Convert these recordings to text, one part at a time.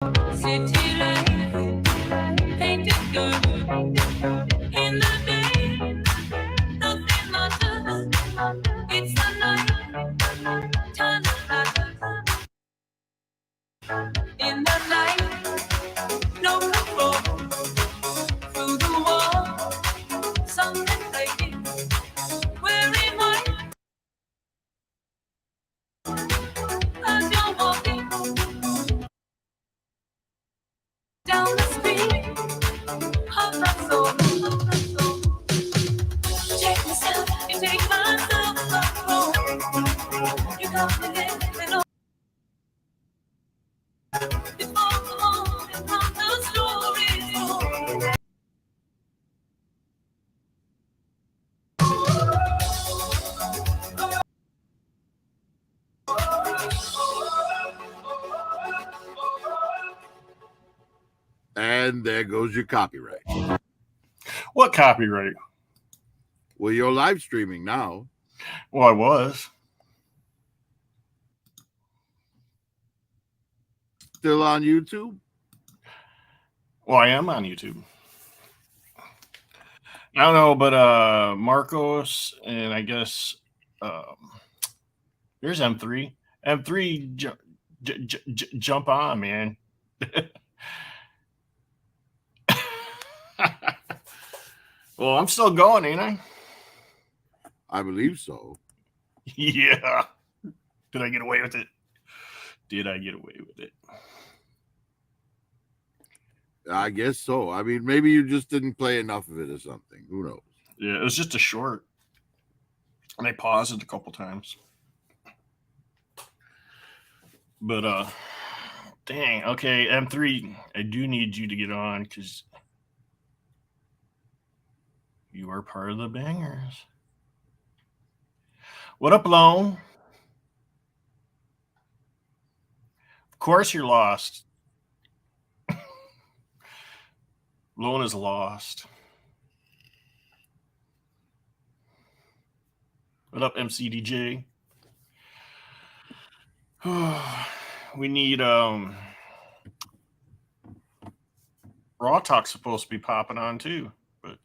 City lights painted good. In the day, nothing matters. It's the night, time matters. In the night, no control. Through the wall, something fading. Wearing white as you're walking down the street of my soul. Take myself, you take myself control. You got me living on before the morning comes, the story's told. And there goes your copyright. What copyright? Well, you're live streaming now. Well, I was. Still on YouTube? Well, I am on YouTube. I don't know, but Marcos and I guess there's M3. M3, jump on, man. Well, I'm still going, ain't I? I believe so. Yeah. Did I get away with it? Did I get away with it? I guess so. I mean, maybe you just didn't play enough of it or something. Who knows? Yeah, it was just a short. And I paused it a couple times. But dang, okay, M3, I do need you to get on because you are part of the bangers. What up, Lone? Of course you're lost. Lone is lost. What up, MCDJ? We need Raw Talk's supposed to be popping on too, but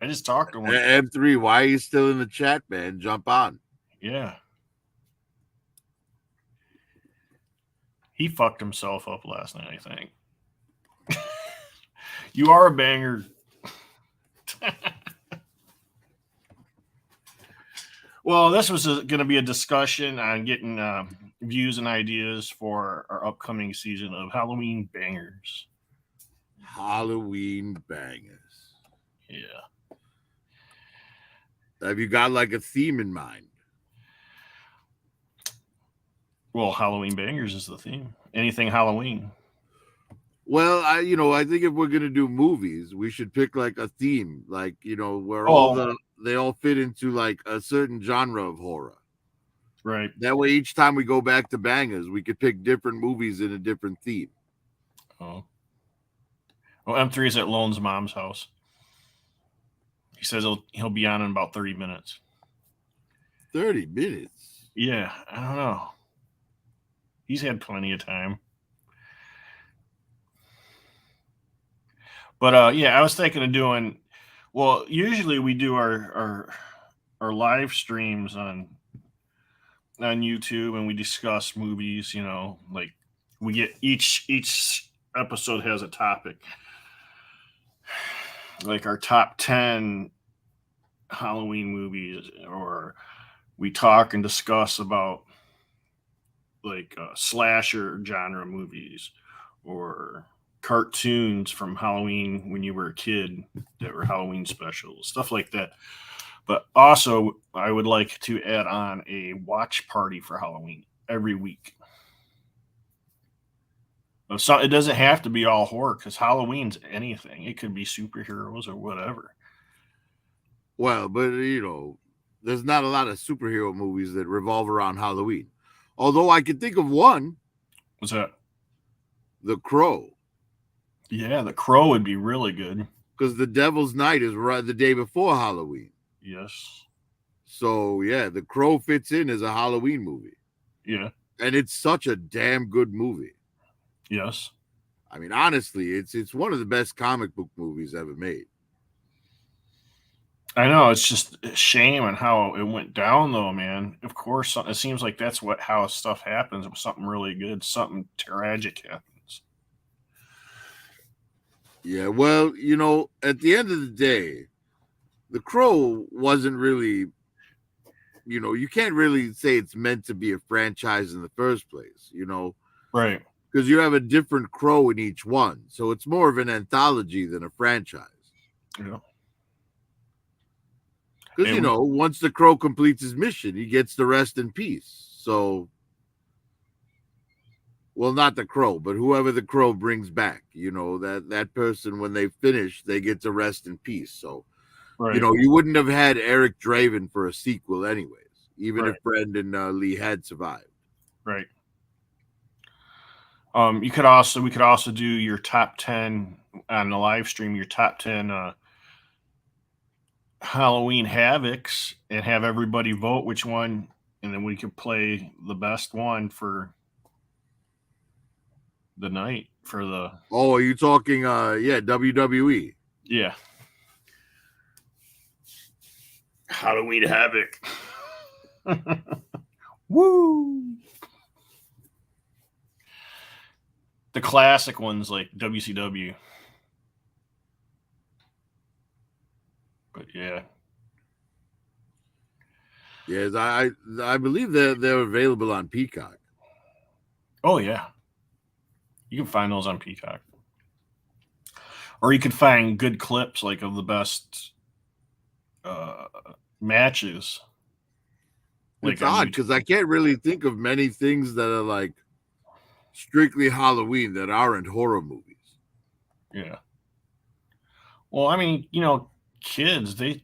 I just talked to him. M3, why are you still in the chat, man? Jump on. Yeah. He fucked himself up last night, I think. You are a banger. Well, this was going to be a discussion on getting views and ideas for our upcoming season of Halloween bangers. Halloween bangers. Yeah. Have you got like a theme in mind? Well, Halloween bangers is the theme. Anything Halloween. Well, I think if we're gonna do movies, we should pick like a theme, like where they all fit into like a certain genre of horror. Right. That way, each time we go back to bangers, we could pick different movies in a different theme. Oh. Well, M3 is at Lone's mom's house. He says he'll be on in about 30 minutes. 30 minutes? Yeah, I don't know. He's had plenty of time. But yeah, I was thinking of doing. Well, usually we do our live streams on YouTube, and we discuss movies. Like we get each episode has a topic, like our top 10 Halloween movies, or we talk and discuss about like slasher genre movies or cartoons from Halloween when you were a kid that were Halloween specials, stuff like that. But also, I would like to add on a watch party for Halloween every week. So it doesn't have to be all horror because Halloween's anything. It could be superheroes or whatever. Well, but there's not a lot of superhero movies that revolve around Halloween. Although I can think of one. What's that? The Crow. Yeah, The Crow would be really good. Because The Devil's Night is right the day before Halloween. Yes. So, yeah, The Crow fits in as a Halloween movie. Yeah. And it's such a damn good movie. Yes. I mean, honestly, it's one of the best comic book movies ever made. I know, it's just a shame on how it went down, though, man. Of course, it seems like that's how stuff happens. When something really good, something tragic happens. Yeah, well, you know, at the end of the day, The Crow wasn't really, you know, you can't really say it's meant to be a franchise in the first place, you know, Right. because you have a different crow in each one. So it's more of an anthology than a franchise. Yeah. Because, you And know, once the crow completes his mission, he gets to rest in peace. So, well, not the crow, but whoever the crow brings back, you know, that person, when they finish, they get to rest in peace. So, you right, know, you wouldn't have had Eric Draven for a sequel anyways, even right, if Brendan Lee had survived. right. We could also do your top 10 on the live stream, your top 10 Halloween Havocs, and have everybody vote which one, and then we could play the best one for the night for the Oh, are you talking WWE? yeah. Halloween Havoc. Woo! The classic ones like WCW. But yeah. Yes, I believe they're available on Peacock. Oh yeah. You can find those on Peacock. Or you could find good clips like of the best matches. It's Like on odd YouTube. because I can't really think of many things that are like strictly Halloween that aren't horror movies. Yeah. Well, I mean, kids, they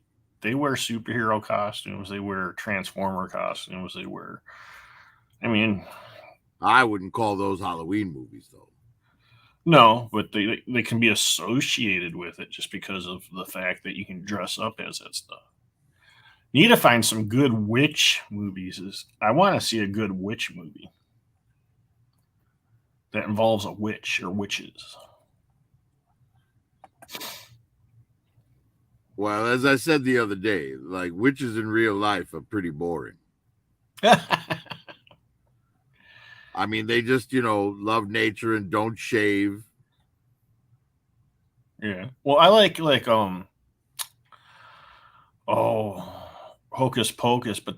wear superhero costumes, they wear transformer costumes, they wear I mean, I wouldn't call those Halloween movies though. no, but they can be associated with it just because of the fact that you can dress up as that stuff. You need to find some good witch movies. I want to see a good witch movie that involves a witch or witches. Well, as I said the other day, like witches in real life are pretty boring. I mean, they just, you know, love nature and don't shave. Yeah. Well, I like Hocus Pocus, but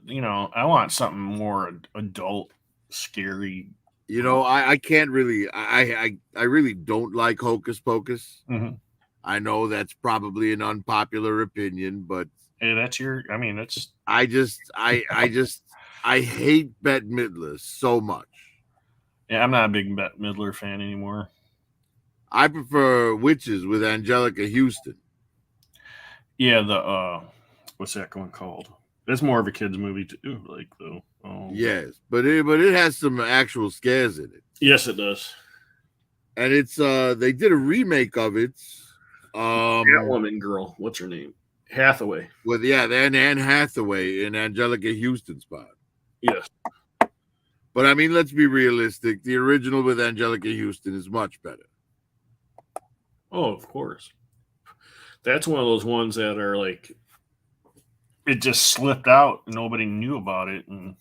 I want something more adult, scary. You know, I can't really I really don't like Hocus Pocus. Mm-hmm. I know that's probably an unpopular opinion, but Hey, that's I hate Bette Midler so much. yeah. I'm not a big Bette Midler fan anymore. I prefer Witches with Angelica Houston. Yeah, the what's that one called? It's more of a kids movie too, like though. Yes, but it has some actual scares in it. Yes, it does. And it's they did a remake of it. Catwoman girl, what's her name? Hathaway. With then Anne Hathaway in Angelica Houston's spot. Yes. But I mean, let's be realistic. The original with Angelica Houston is much better. Oh, of course. That's one of those ones that are like it just slipped out. Nobody knew about it, and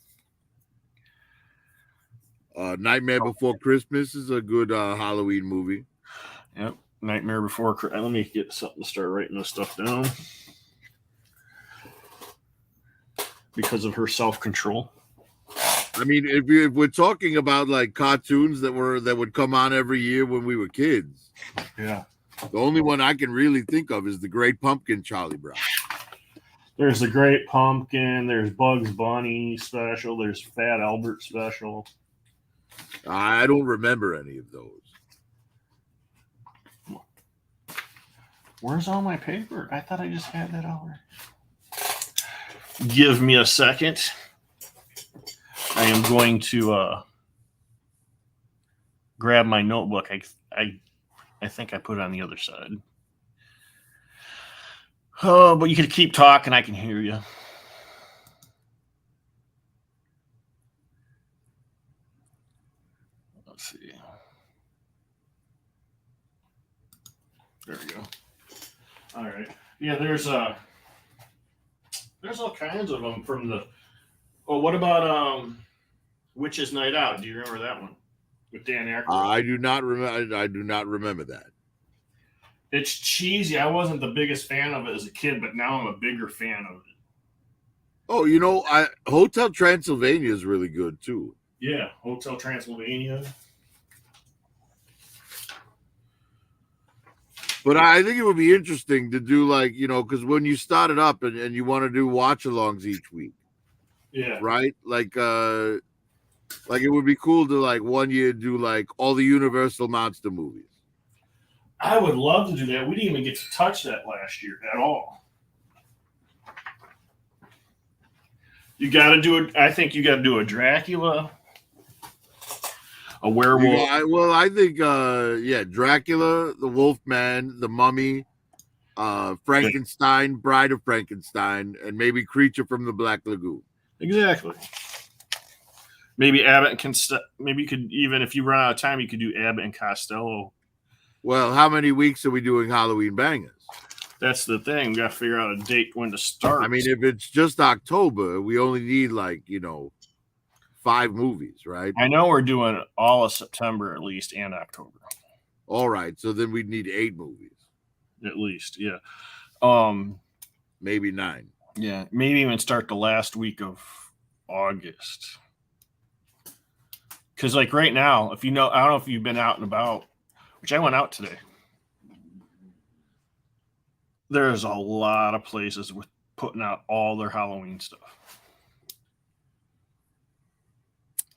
Nightmare Before Christmas is a good Halloween movie. Yep. Nightmare Before Christmas. Let me get something to start writing this stuff down because of her self-control. I mean, if we're talking about like cartoons that would come on every year when we were kids, yeah, the only one I can really think of is The Great Pumpkin, Charlie Brown. There's the Great Pumpkin. There's Bugs Bunny special. There's Fat Albert special. I don't remember any of those. Where's all my paper? I thought I just had that over. Give me a second. I am going to grab my notebook. I think I put it on the other side. Oh, but you can keep talking. I can hear you. Let's see. There we go. All right. Yeah, there's all kinds of them from the. Oh, what about Witches Night Out? Do you remember that one with Dan Aykroyd? I do not remember. I do not remember that. It's cheesy. I wasn't the biggest fan of it as a kid, but now I'm a bigger fan of it. Oh, you know, Hotel Transylvania is really good too. Yeah, Hotel Transylvania. But I think it would be interesting to do, like, you know, because when you start it up and you want to do watch-alongs each week, Yeah. right? Like it would be cool to, like, one year do like all the Universal monster movies. I would love to do that. We didn't even get to touch that last year at all. You got to do it. I think you got to do a Dracula, a werewolf. I think, Dracula, the Wolfman, the Mummy, Frankenstein, Bride of Frankenstein, and maybe Creature from the Black Lagoon. Exactly. Maybe Abbott and Costello. Maybe you could, even if you run out of time, you could do Abbott and Costello. Well, how many weeks are we doing Halloween Bangers? That's the thing. We got to figure out a date when to start. I mean, if it's just October, we only need 5 movies, right? I know we're doing all of September at least and October. All right, so then we'd need 8 movies. At least, yeah. Maybe 9. Yeah, maybe even start the last week of August. Because right now, if you know, I don't know if you've been out and about, which I went out today. There's a lot of places with putting out all their Halloween stuff.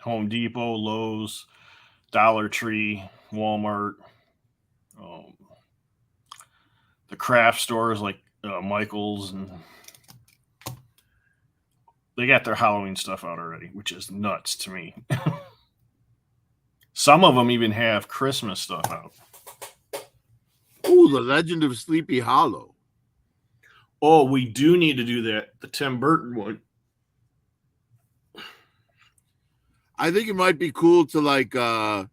Home Depot, Lowe's, Dollar Tree, Walmart, the craft stores like Michael's, and they got their Halloween stuff out already, which is nuts to me. Some of them even have Christmas stuff out. Ooh, The Legend of Sleepy Hollow. Oh, we do need to do that. The Tim Burton one. I think it might be cool to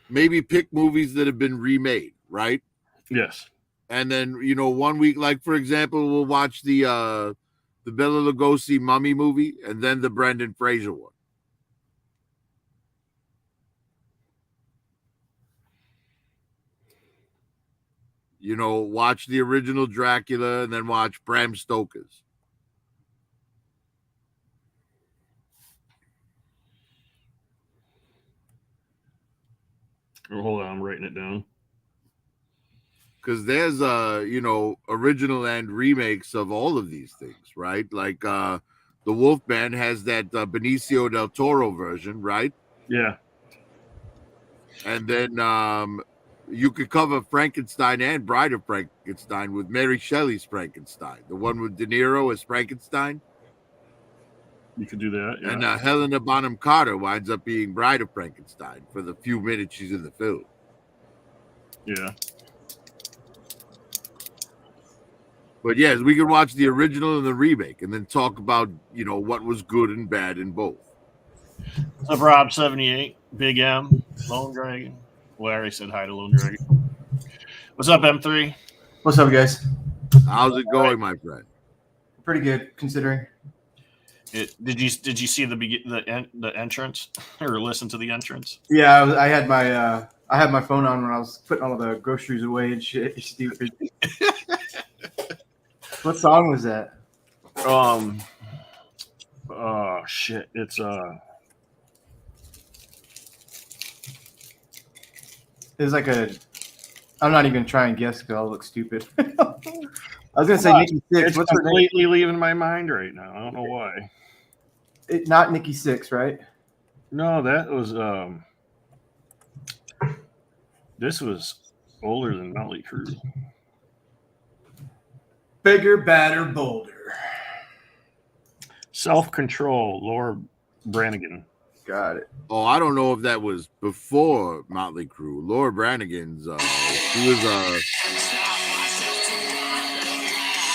maybe pick movies that have been remade, right? Yes. And then, 1 week, for example, we'll watch the Bela Lugosi Mummy movie and then the Brendan Fraser one. Watch the original Dracula and then watch Bram Stoker's. Oh, hold on, I'm writing it down. Because there's original and remakes of all of these things, right? Like the Wolfman has that Benicio del Toro version, right? Yeah. And then you could cover Frankenstein and Bride of Frankenstein with Mary Shelley's Frankenstein, the one with De Niro as Frankenstein. You could do that, yeah. And Helena Bonham Carter winds up being Bride of Frankenstein for the few minutes she's in the film. Yeah. But yes, we could watch the original and the remake and then talk about, what was good and bad in both. What's up, Rob 78, Big M, Lone Dragon. Well, I already said hi to Lone Dragon. What's up, M3? What's up, guys? How's it going, my friend? Pretty good, considering. Did you see the entrance or listen to the entrance? Yeah, I had my phone on when I was putting all the groceries away and shit. Stupid. What song was that? Oh shit! It's It's like I'm not even trying to guess because I'll look stupid. I was gonna say Nikki Six. It's What's her name? completely leaving my mind right now. I don't know why. Not Nikki Six, right? No, that was this was older than Motley Crue. Bigger, badder, bolder. Self-Control, Laura Branigan. Got it. Oh, I don't know if that was before Motley Crue. Laura Branigan's, she was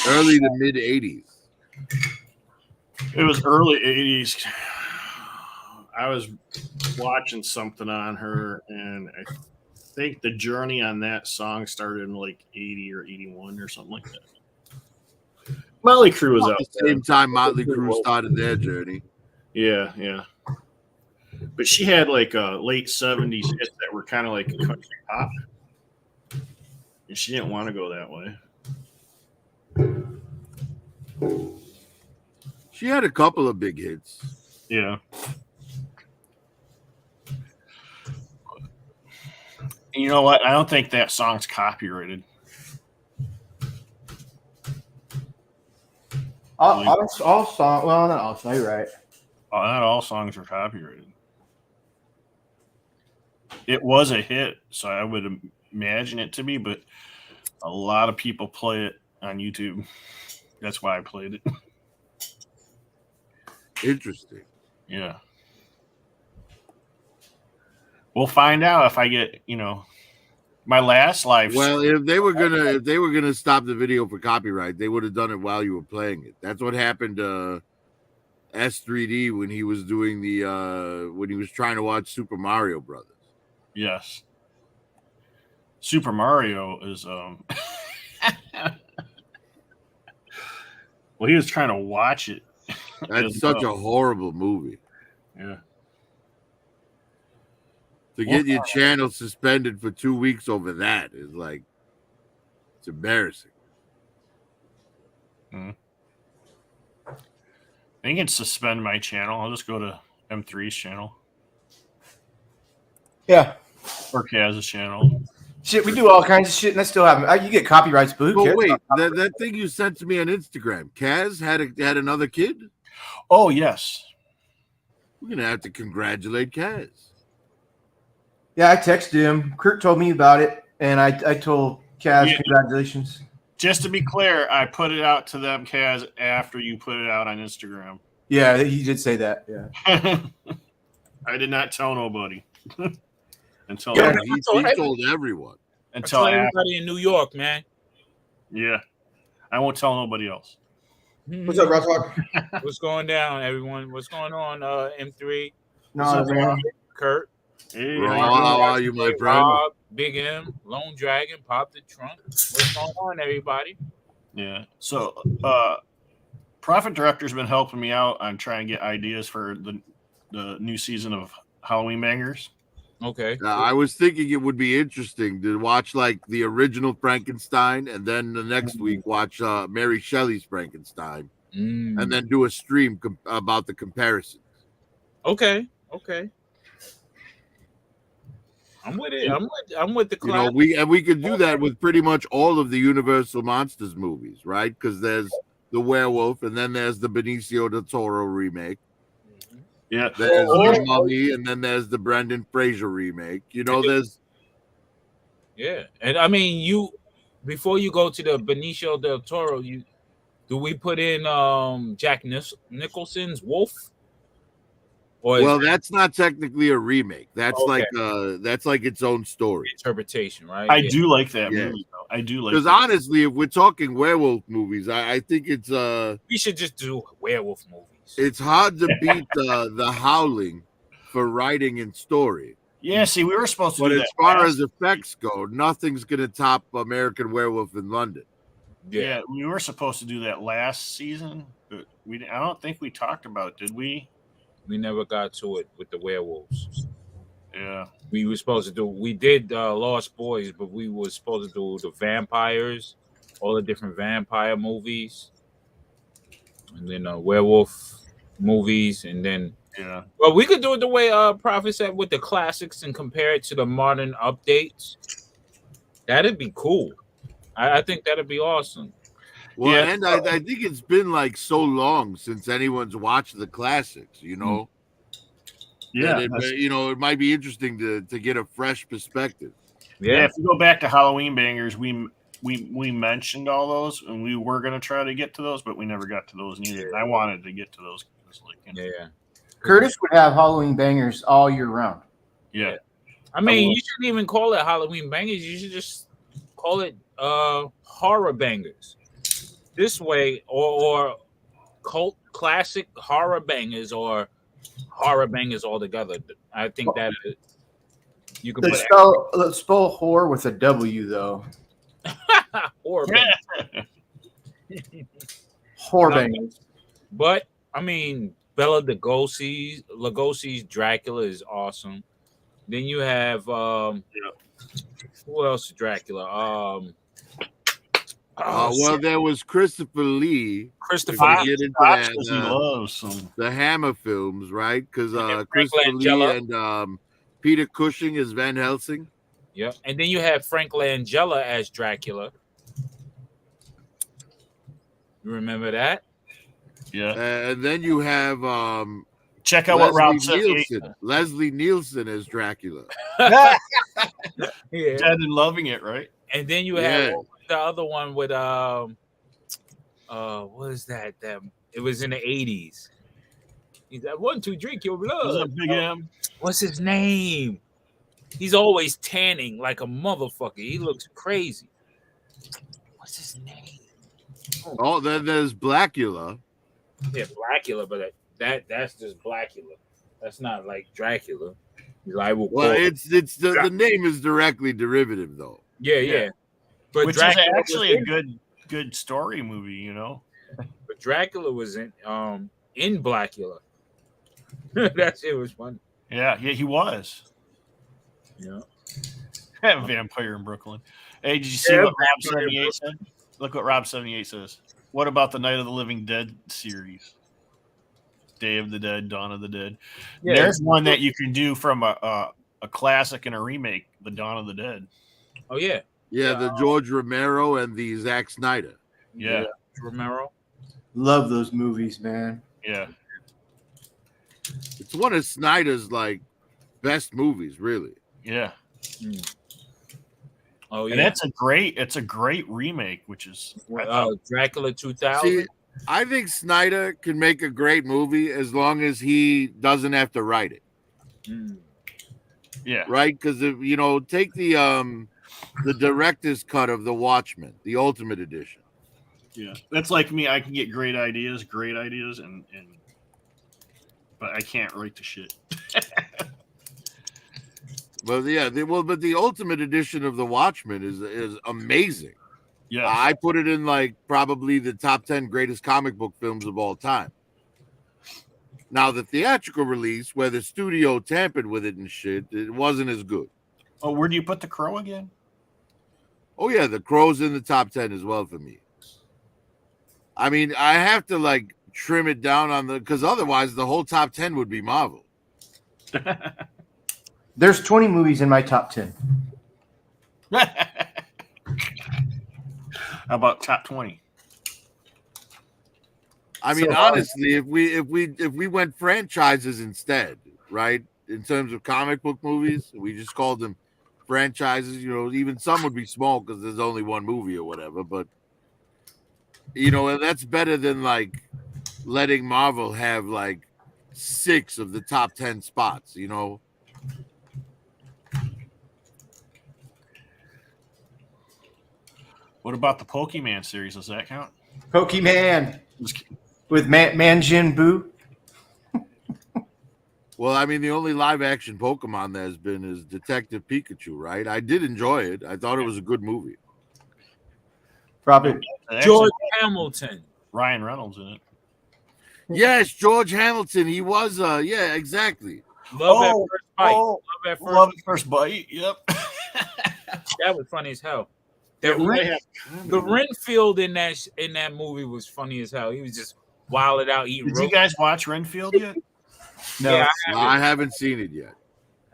early to mid 80s. It was early 80s. I was watching something on her, and I think the journey on that song started in like 80 or 81 or something like that. Motley Crue was About out the there. same time Motley Crue started their journey. Yeah, yeah. But she had like late 70s hits that were kind of like country pop. And she didn't want to go that way. She had a couple of big hits. Yeah. You know what? I don't think that song's copyrighted. All songs. Well, not all songs. You're right. Not all songs are copyrighted. It was a hit, so I would imagine it to be, but a lot of people play it on YouTube. That's why I played it. Interesting. Yeah. We'll find out if I get, my last live. Well, if they were gonna stop the video for copyright, they would have done it while you were playing it. That's what happened to S3D when he was doing when he was trying to watch Super Mario Brothers. Yes. Super Mario is well, he was trying to watch it. That's such a horrible movie. Yeah. To get your channel suspended for 2 weeks over that is like, it's embarrassing. They can suspend my channel. I'll just go to M3's channel Yeah. or Kaz's channel. Shit, we do all kinds of shit, and that still happen. You get copyrights, but who Oh cares? wait, that thing you sent to me on Instagram, Kaz had another kid. Oh, yes. We're gonna have to congratulate Kaz. Yeah, I texted him. Kurt told me about it, and I told Kaz, Yeah. congratulations. Just to be clear, I put it out to them, Kaz, after you put it out on Instagram. Yeah, he did say that. Yeah. I did not tell nobody until Yeah, after, he told everyone. until Tell after. everybody in New York, man. Yeah, I won't tell nobody else. What's up, Rock? What's going down, everyone? What's going on, M3? No, man. Kurt, Hey, How are you, my friend? Rob, Big M, Lone Dragon, Pop the Trunk. What's going on, everybody? Yeah. So, Profit Director's been helping me out on trying to get ideas for the new season of Halloween Bangers. Okay. I was thinking it would be interesting to watch like the original Frankenstein, and then the next week watch Mary Shelley's Frankenstein, and then do a stream about the comparisons. Okay. I'm with it. I'm with the You know, class. we could do that with pretty much all of the Universal Monsters movies, right? Because there's the Werewolf, and then there's the Benicio del Toro remake. Yeah. There's the Mummy, and then there's the Brendan Fraser remake. You know, there's Yeah, and I mean, before you go to the Benicio del Toro, do we put in Jack Nicholson's Wolf? Or is that's not technically a remake. That's Okay. that's like its own story. interpretation, right? I Yeah. do like that Yeah. movie, though. I do like Because that. honestly, if we're talking werewolf movies, I think it's We should just do werewolf movies. it's hard to beat the Howling for writing and story. Yeah, see, we were supposed to But do as that. far last- as effects go, nothing's gonna top American Werewolf in London. yeah, we were supposed to do that last season, but I don't think we talked about it, did we? We never got to it with the werewolves. Yeah. We were supposed to do. We did Lost Boys, but we were supposed to do the vampires, all the different vampire movies, and then werewolf movies, and then. Yeah. Well, we could do it the way Prophet said with the classics and compare it to the modern updates. That'd be cool. I think that'd be awesome. Well, Yeah. and I think it's been like so long since anyone's watched the classics, you know. Yeah. that it might be interesting to get a fresh perspective. Yeah, if you go back to Halloween Bangers, we mentioned all those, and we were gonna try to get to those, but we never got to those neither. And I wanted to get to those. Yeah. Curtis would have Halloween bangers all year round. Yeah. I mean, you shouldn't even call it Halloween bangers. You should just call it horror bangers. This way, or cult classic horror bangers, or horror bangers altogether. I think You can Let's put spell whore with a W though. or Whorebangers. but I mean Bela Lugosi's Dracula is awesome. Then you have who else is Dracula? Well, there was Christopher Lee. Christopher If Lee. we get into Fox that, says he loves some. the Hammer films, right? Because Frank Christopher Lee Langella. and Peter Cushing is Van Helsing. Yeah, and then you have Frank Langella as Dracula. You remember that? Yeah. And then you have Check out what Rob said. Leslie Nielsen as Dracula. Yeah. Dead and loving it, right? And then you Yeah. have the other one with what is that? It was in the 80s. He's like, 1, 2, drink your blood. Was that Big M? What's his name? He's always tanning like a motherfucker. He looks crazy. What's his name? Oh, then there's Blackula. Yeah, Blackula, but that's just Blackula. That's not like Dracula. I will Well, call it's the name is directly derivative though. yeah. But Which Dracula is actually a was good story movie, you know. but Dracula was in Blackula. That shit was fun. Yeah, he was. Yeah. Vampire in Brooklyn. Hey, did you see what Rob 78 said? Look what Rob 78 says. What about the Night of the Living Dead series? Day of the Dead, Dawn of the Dead. Yeah, There's one that you can do from a classic and a remake, the Dawn of the Dead. Oh yeah. Yeah, the George Romero and the Zack Snyder. Yeah. Romero. Love those movies, man. Yeah. It's one of Snyder's like best movies, really. Yeah. Oh yeah. And it's a great remake, which is Dracula 2000. See, I think Snyder can make a great movie as long as he doesn't have to write it, yeah. right? Because take the director's cut of The Watchmen, the Ultimate Edition. Yeah. That's like me. I can get great ideas, and but I can't write the shit. But yeah, but the Ultimate Edition of The Watchmen is amazing. Yeah. I put it in like probably the top 10 greatest comic book films of all time. Now the theatrical release, where the studio tampered with it and shit, it wasn't as good. Oh, where do you put The Crow again? Oh yeah, The Crow's in the top 10 as well for me. I mean, I have to like trim it down because otherwise the whole top 10 would be Marvel. There's 20 movies in my top 10. How about top 20? I mean, So, honestly, if we went franchises instead, right? In terms of comic book movies, we just called them franchises. Even some would be small because there's only one movie or whatever. But and that's better than like letting Marvel have like 6 of the top 10 spots. What about the Pokemon series? Does that count? Pokemon with Manjin Buu. Well, I mean, the only live action Pokemon there's been is Detective Pikachu, right? I did enjoy it. I thought it was a good movie. Probably. George Hamilton. Ryan Reynolds in it. Yes, George Hamilton. He was. Yeah, exactly. Love at first bite. Oh, Love at first bite. Yep. That was funny as hell. Yeah, The Renfield in that movie was funny as hell. He was just wilded out eating. Did you guys watch Renfield yet? No. Yeah, I haven't seen it yet.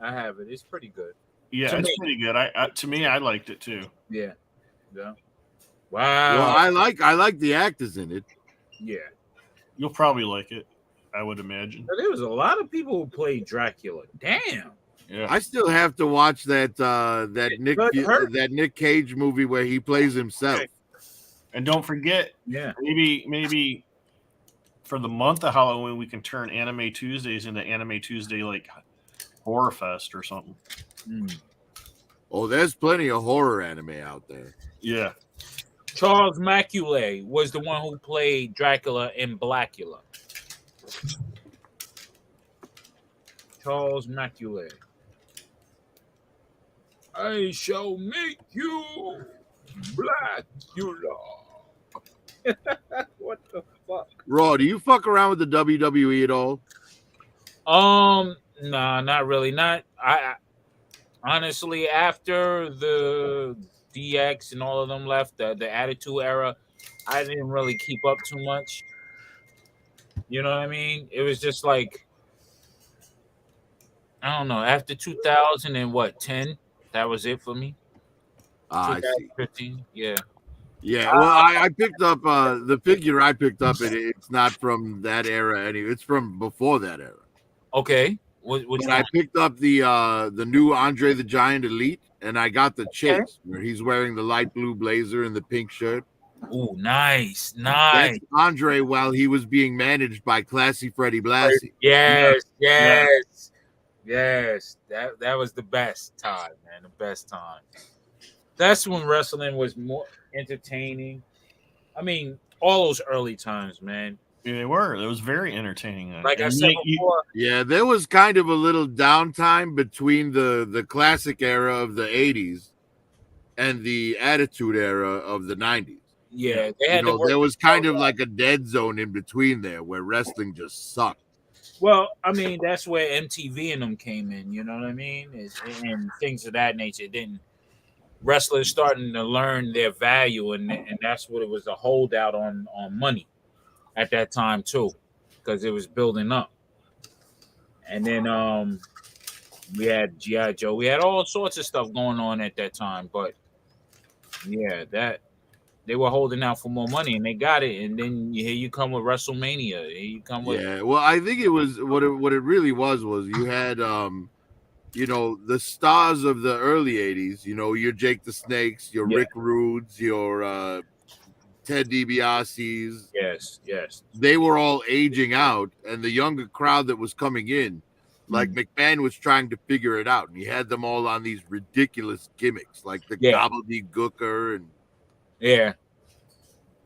I have it. It's pretty good. Yeah, To it's me. pretty good. I liked it too. Yeah. Wow. Well, I like the actors in it. Yeah. You'll probably like it, I would imagine. There was a lot of people who played Dracula. Damn. Yeah. I still have to watch that Hurt. that Nick Cage movie where he plays himself. And don't forget, Yeah. maybe for the month of Halloween we can turn Anime Tuesdays into Anime Tuesday like Horror Fest or something. Oh, there's plenty of horror anime out there. Yeah. Charles Macaulay was the one who played Dracula in Blackula. Charles Macaulay. I shall make you Blackula. What the fuck? Raw, do you fuck around with the WWE at all? Nah, not really. Not I honestly after the DX and all of them left, the Attitude Era, I didn't really keep up too much. You know what I mean? It was just like I don't know. After 2000 and what 10, that was it for me. I see. 2015, yeah. Yeah, well, I picked up the figure I picked up. It's not from that era. It's from before that era. Okay, which But one? I picked up the new Andre the Giant Elite, and I got the Okay. chase where he's wearing the light blue blazer and the pink shirt. Ooh, nice. That's Andre while he was being managed by Classy Freddie Blassie. Yes, Yeah. yes. That was the best time, man. The best time. That's when wrestling was more entertaining. I mean, all those early times, man. Yeah, they were. It was very entertaining. Like I And said you- before, Yeah, there was kind of a little downtime between the classic era of the 80s and the Attitude Era of the 90s. yeah, they had You to know, work. there was kind of like a dead zone in between there where wrestling just sucked. Well, I mean, that's where MTV and them came in. You know what I mean? And things of that nature. Then wrestlers starting to learn their value, and that's what it was, a holdout on money at that time too, because it was building up. And then we had G.I. Joe. We had all sorts of stuff going on at that time. But yeah, that they were holding out for more money, and they got it. And then here you come with WrestleMania. Here you come with Yeah, well, I think it was what it really was you had you know, the stars of the early 80s, you know, your Jake the Snakes, your Yeah. Rick Rudes, your Ted DiBiase's. yes. They were all aging out, and the younger crowd that was coming in, like McMahon was trying to figure it out, and he had them all on these ridiculous gimmicks, like the Yeah. gobbledygooker, and Yeah.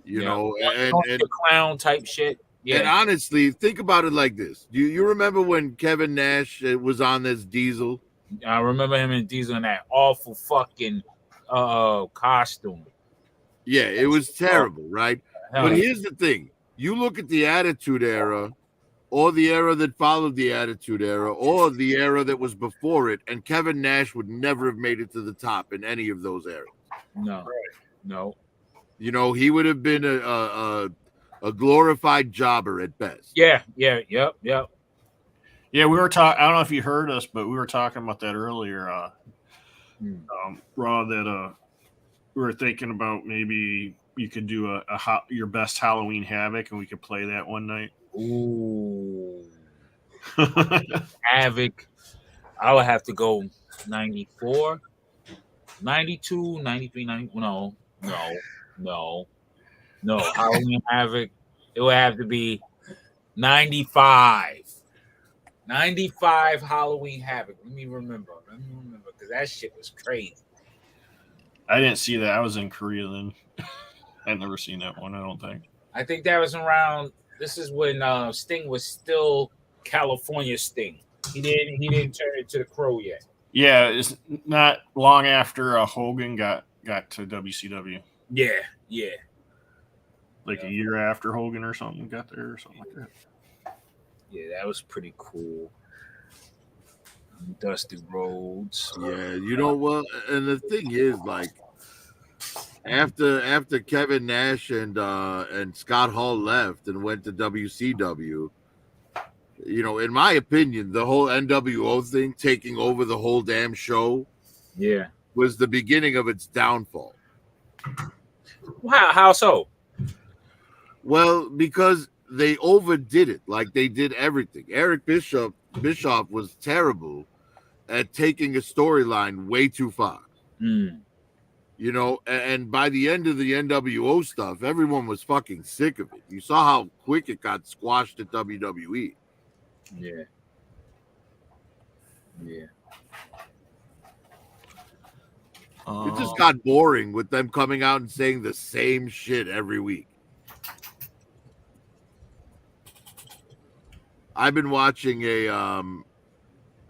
you Yeah. know, The clown type shit. and Yeah, honestly, think about it like this: you remember when Kevin Nash was on this Diesel? I remember him and Diesel in that awful fucking costume. Yeah, it was terrible, right? Hell, But here's the thing: you look at the Attitude Era, or the era that followed the Attitude Era, or the era that was before it, and Kevin Nash would never have made it to the top in any of those eras. no. You know, he would have been a glorified jobber at best. Yep. Yeah, we were talking. I don't know if you heard us, but we were talking about that earlier, Raw. That we were thinking about maybe you could do your best Halloween Havoc, and we could play that one night. Ooh, Havoc. I would have to go 94, 92, 93, 90. No. Halloween Havoc. It would have to be 95. 95 Halloween Havoc. Let me remember because that shit was crazy. I didn't see that. I was in Korea then. I'd never seen that one. I don't think. I think that was around. This is when Sting was still California Sting. He didn't turn into the Crow yet. Yeah, it's not long after Hogan got to WCW. Yeah. Like a year after Hogan or something got there or something like that. Yeah, that was pretty cool. Dusty Rhodes. Yeah, you know what? And the thing is, like, after Kevin Nash and Scott Hall left and went to WCW, you know, in my opinion, the whole NWO thing taking over the whole damn show, Yeah. was the beginning of its downfall. Wow, how so? Well, because they overdid it, like they did everything. Eric Bischoff was terrible at taking a storyline way too far. You know, and by the end of the NWO stuff, everyone was fucking sick of it. You saw how quick it got squashed at WWE. Yeah. It just got boring with them coming out and saying the same shit every week. I've been watching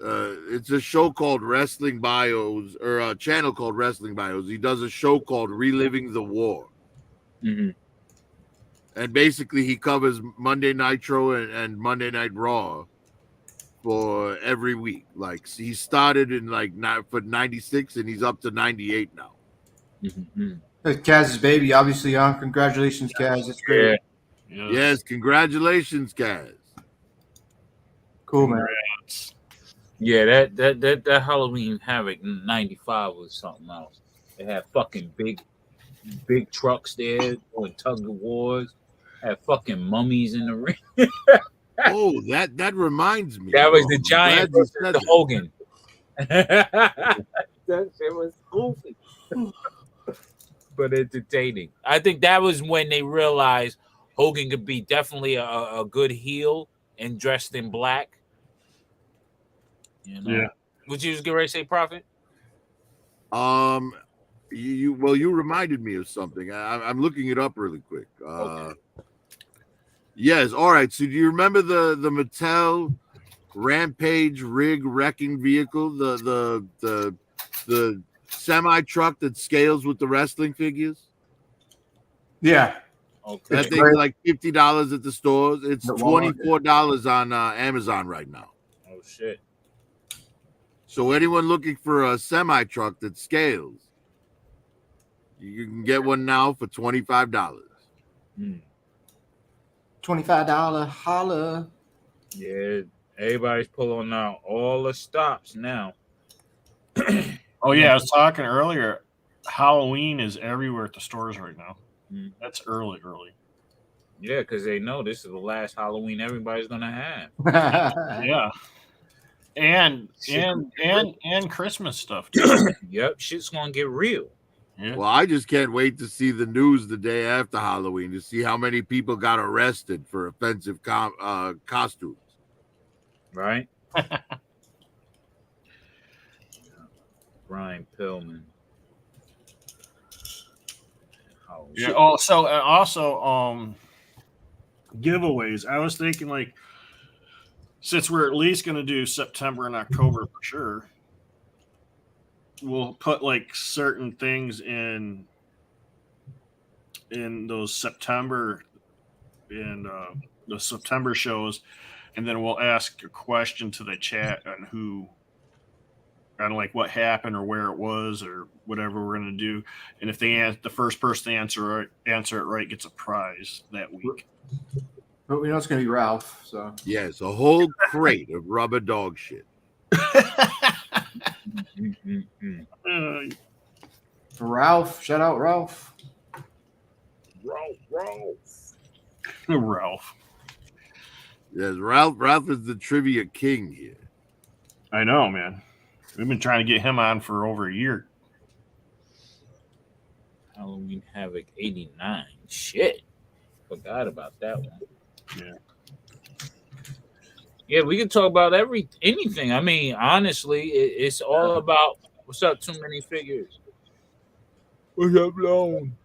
it's a show called Wrestling Bios, or a channel called Wrestling Bios. He does a show called Reliving the War. Mhm. And basically he covers Monday Nitro and Monday Night Raw for every week. Like he started in like for 96 and he's up to 98 now. Mhm. That's Kaz's baby, obviously, on. Congratulations, Kaz. That's great. Yeah. Yes, congratulations, Kaz. Cool, man. Congrats. Yeah, that Halloween Havoc '95 was something else. They had fucking big trucks there doing tug of wars. Had fucking mummies in the ring. Oh, that reminds me. That was bro. the I'm Giant glad you versus said the that. Hogan. That shit was goofy, but entertaining. I think that was when they realized Hogan could be definitely a good heel and dressed in black. You know? Yeah. Would you just get ready to say, Prophet? You reminded me of something. I'm looking it up really quick. Okay. Yes, all right. So do you remember the Mattel Rampage rig wrecking vehicle, the semi truck that scales with the wrestling figures? Yeah. Okay. That thing's like $50 at the stores. It's At Walmart, $24 on Amazon right now. Oh shit. So anyone looking for a semi truck that scales, you can get one now for $25. $25 holla. Yeah, everybody's pulling out all the stops now. Oh yeah, I was talking earlier. Halloween is everywhere at the stores right now. Mm. That's early. Yeah, because they know this is the last Halloween everybody's gonna have. Yeah. And Christmas stuff too. Yep, shit's gonna get real. Yeah. Well, I just can't wait to see the news the day after Halloween to see how many people got arrested for offensive costumes. Right? Brian Pillman. Oh, Yeah. shit. Oh, so also giveaways. I was thinking like since we're at least going to do September and October for sure, we'll put like certain things in those September and the September shows, and then we'll ask a question to the chat on who, on like what happened or where it was or whatever we're going to do, and if the first person to answer it right gets a prize that week. But we know it's going to be Ralph, so. Yes, a whole crate of rubber dog shit. Mm-mm-mm. Ralph, shout out Ralph. Ralph. Yes, Ralph is the trivia king here. I know, man. We've been trying to get him on for over a year. Halloween Havoc '89. Shit. Forgot about that one. Yeah. Yeah, we can talk about anything. I mean, honestly, it's all about what's up, too many figures. What's up, Lone?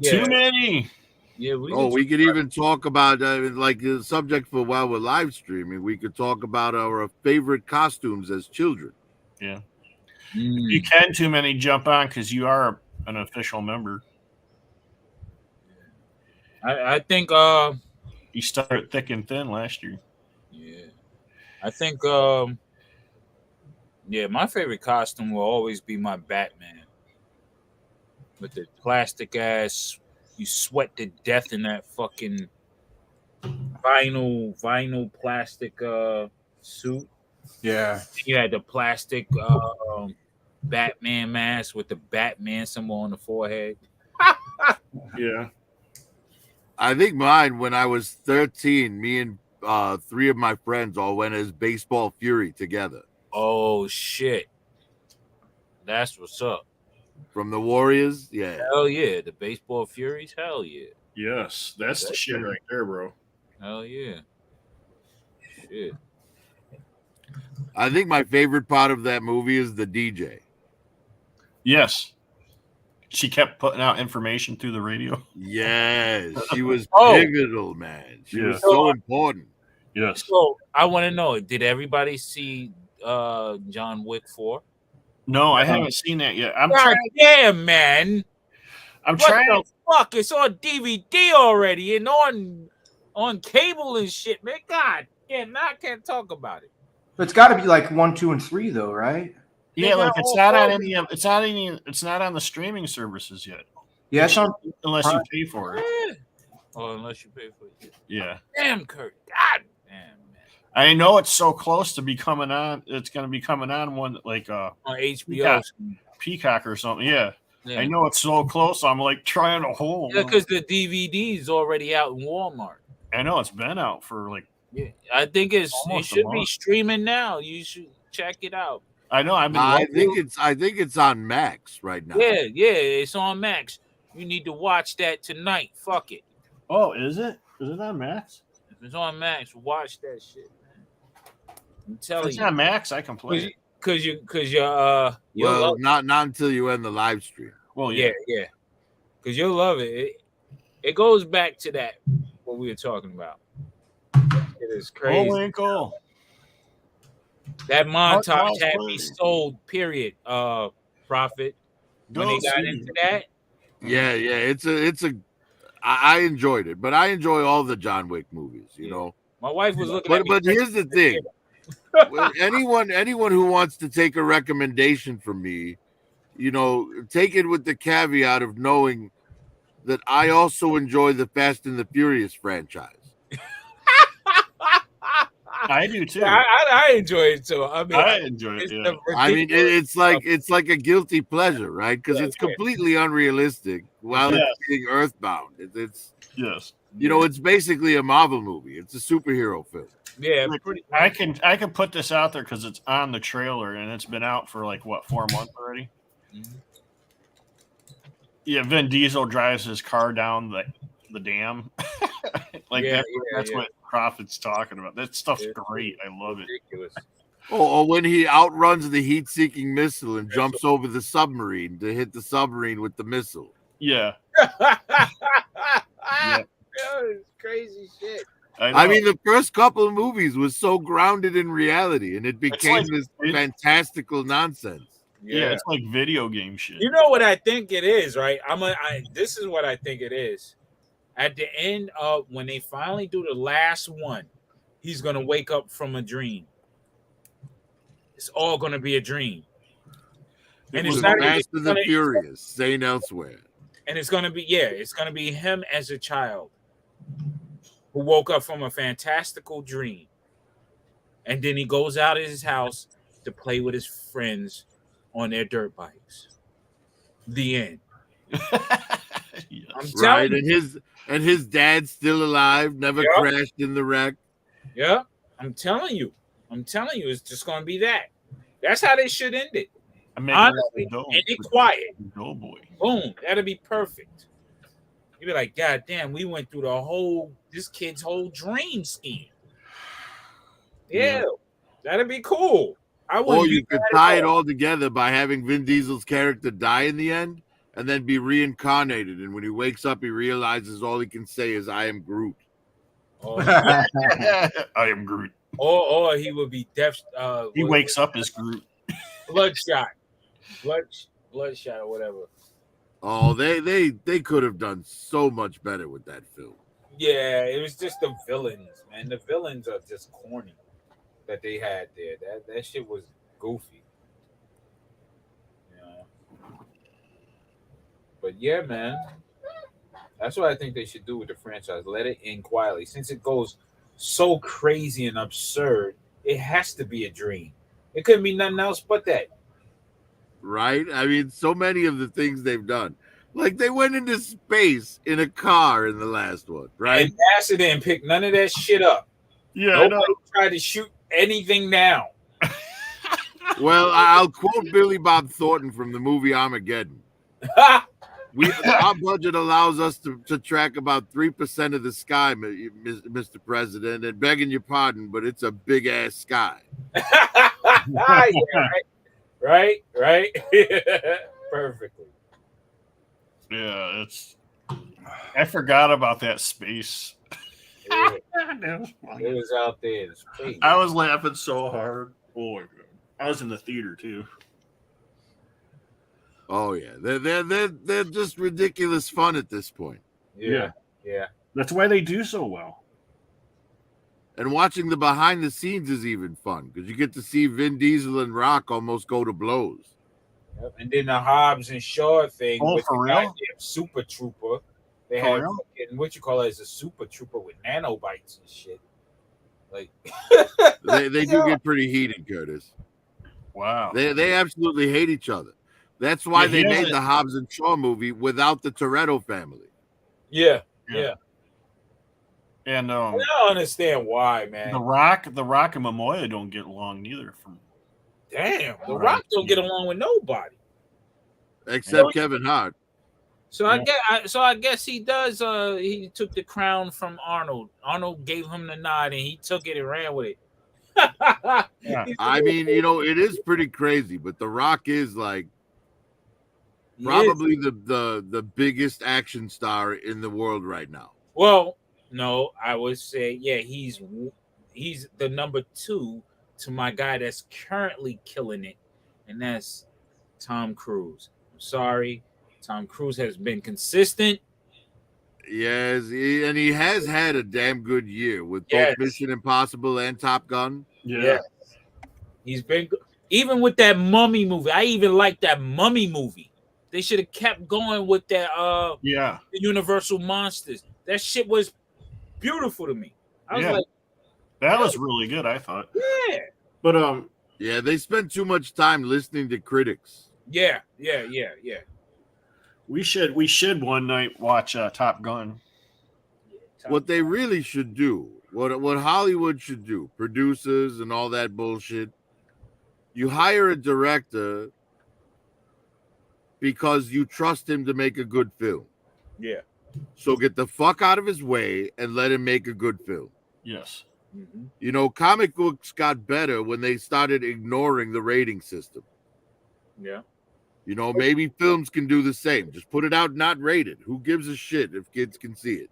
Too many. Yeah, We could even talk about like the subject for while we're live streaming. We could talk about our favorite costumes as children. Yeah. You can too many jump on because you are an official member. I think You started thick and thin last year. yeah. I think yeah, my favorite costume will always be my Batman. With the plastic ass, you sweat to death in that fucking vinyl plastic suit. Yeah. You had the plastic Batman mask with the Batman symbol on the forehead. Yeah. I think mine, when I was 13, me and three of my friends all went as Baseball Fury together. Oh shit. That's what's up. From the Warriors, yeah. Hell yeah. The Baseball Furies, hell yeah. Yes. That's the shit right there, bro. Hell yeah. Shit. I think my favorite part of that movie is the DJ. Yes. She kept putting out information through the radio. Yes, she was Oh. pivotal, man. She Yeah. was so important. Yes. So I want to know, did everybody see John Wick 4. No, I haven't seen that yet. I'm God trying. damn, man. I'm What trying. the fuck? It's on DVD already and on cable and shit, man. God damn, now I can't talk about it. But it's got to be like 1, 2, and 3, though, right? Yeah, They like got it's all not on four. any. It's not any. It's not on the streaming services yet. Yeah, it's on. Unless you pay for it. Yeah. Oh, unless you pay for it. Yeah. Damn, Kurt. God damn, man. I know it's so close to be coming on. It's going to be coming on one like On HBO. Yeah. Peacock or something. Yeah. Yeah. I know it's so close. I'm like trying to hold. Yeah, because the DVD is already out in Walmart. I know it's been out for like. Yeah, I think it Almost a should be month. streaming now. You should check it out. I know. I've been. I think it's on Max right now. Yeah, it's on Max. You need to watch that tonight. Fuck it. Oh, is it? Is it on Max? If it's on Max, watch that shit, man. I'm telling It's you. on Max. I can play it. Cause you'll Well, love not until you end the live stream. Well, yeah. Cause you'll love it. It goes back to that what we were talking about. It is crazy. Oh, Winkle. That montage Mark had Wahlberg. me sold. Period. Prophet. When they got into that, Yeah, it's a. I enjoyed it, but I enjoy all the John Wick movies. You know, my wife was looking at but me. here's the thing: Well, anyone who wants to take a recommendation from me, you know, take it with the caveat of knowing that I also enjoy the Fast and the Furious franchise. I do too. I enjoy it too. I mean, I enjoy it. it's Yeah. the I mean, ridiculous it's like a guilty pleasure, right? Because Yeah, it's completely unrealistic while Yes. it's being earthbound. It's Yes. you know, it's basically a Marvel movie. It's a superhero film. Yeah, Look, pretty. I can put this out there because it's on the trailer and it's been out for like what 4 months already. Mhm. Yeah, Vin Diesel drives his car down the dam. Like Yeah, that's yeah. what Prophet's talking about. That stuff's Yeah. great. I love it. Ridiculous. Or when he outruns the heat-seeking missile and jumps over the submarine to hit the submarine with the missile. Yeah. Yeah, it's crazy shit. I mean, the first couple of movies was so grounded in reality, and it became like- this fantastical nonsense. yeah, it's like video game shit. You know what I think it is, right? This is what I think it is. At the end of when they finally do the last one, he's gonna wake up from a dream. It's all gonna be a dream, and It it's was not even Fast and the gonna- Furious, saying elsewhere. and it's gonna be him as a child who woke up from a fantastical dream, and then he goes out of his house to play with his friends on their dirt bikes. The end. Yes. I'm Right, telling you. and his dad's still alive, never Yeah. crashed in the wreck. Yeah, I'm telling you, it's just gonna be that. That's how they should end it. I make Honestly, dough. end it quiet. Doughboy. Boom, that'll be perfect. You'd be like, God damn, we went through this kid's whole dream scheme. Yeah, that'd be cool. I Or wouldn't you be could mad at tie it all. all together by having Vin Diesel's character die in the end and then be reincarnated. And when he wakes up, he realizes all he can say is, I am Groot. Or, I am Groot. or he would be deaf. He wakes up as Groot. bloodshot, bloodshot, or whatever. Oh, they could have done so much better with that film. Yeah, it was just the villains, man. The villains are just corny that they had there. That shit was goofy. Yeah. But yeah, man. That's what I think they should do with the franchise. Let it end quietly. Since it goes so crazy and absurd, it has to be a dream. It couldn't be nothing else but that. Right? I mean, so many of the things they've done. Like they went into space in a car in the last one, right? And NASA didn't pick none of that shit up. Yeah, I know. Nobody tried to shoot anything down. Well, I'll quote Billy Bob Thornton from the movie Armageddon. Our budget allows us to track about 3% of the sky, Mr. President, and begging your pardon, but it's a big ass sky. Yeah, right. Perfectly. Yeah, it's. I forgot about that space. Yeah, it was out there in space. I was laughing so hard. Oh my god. I was in the theater too. Oh yeah, they're just ridiculous fun at this point. Yeah. Yeah. That's why they do so well. And watching the behind the scenes is even fun because you get to see Vin Diesel and Rock almost go to blows. Yep. And then the Hobbs and Shaw thing Oh, with for the real? goddamn Super Trooper. They For had real? fucking, what you call it, as a Super Trooper with nanobites and shit. Like, They do get pretty heated, Curtis. Wow. They absolutely hate each other. That's why Yeah, they he made hasn't- the Hobbs and Shaw movie without the Toretto family. yeah. And I don't understand why, man. the Rock and Momoa don't get along neither. From Damn, The Right. Rock don't get along with nobody. Except Yeah. Kevin Hart. So Yeah. I guess he does. He took the crown from Arnold. Arnold gave him the nod, and he took it and ran with it. Yeah. I mean, it is pretty crazy, but The Rock is like He is. probably the biggest action star in the world right now. Well, no, I would say, yeah, he's the number 2 to my guy that's currently killing it, and that's Tom Cruise. I'm sorry, Tom Cruise has been consistent. Yes, and he has had a damn good year with both Yes. Mission Impossible and Top Gun. Yeah. He's been even with that Mummy movie. I even like that Mummy movie. They should have kept going with that Yeah. the Universal Monsters. That shit was beautiful to me. I was Yeah. like, That was really good, I thought. yeah. But Yeah, they spend too much time listening to critics. Yeah. we should one night watch Top Gun. What they really should do, what Hollywood should do, producers and all that bullshit, you hire a director because you trust him to make a good film. Yeah. So get the fuck out of his way and let him make a good film. Yes. Mm-hmm. Comic books got better when they started ignoring the rating system. Yeah. Maybe films can do the same. Just put it out not rated. Who gives a shit if kids can see it?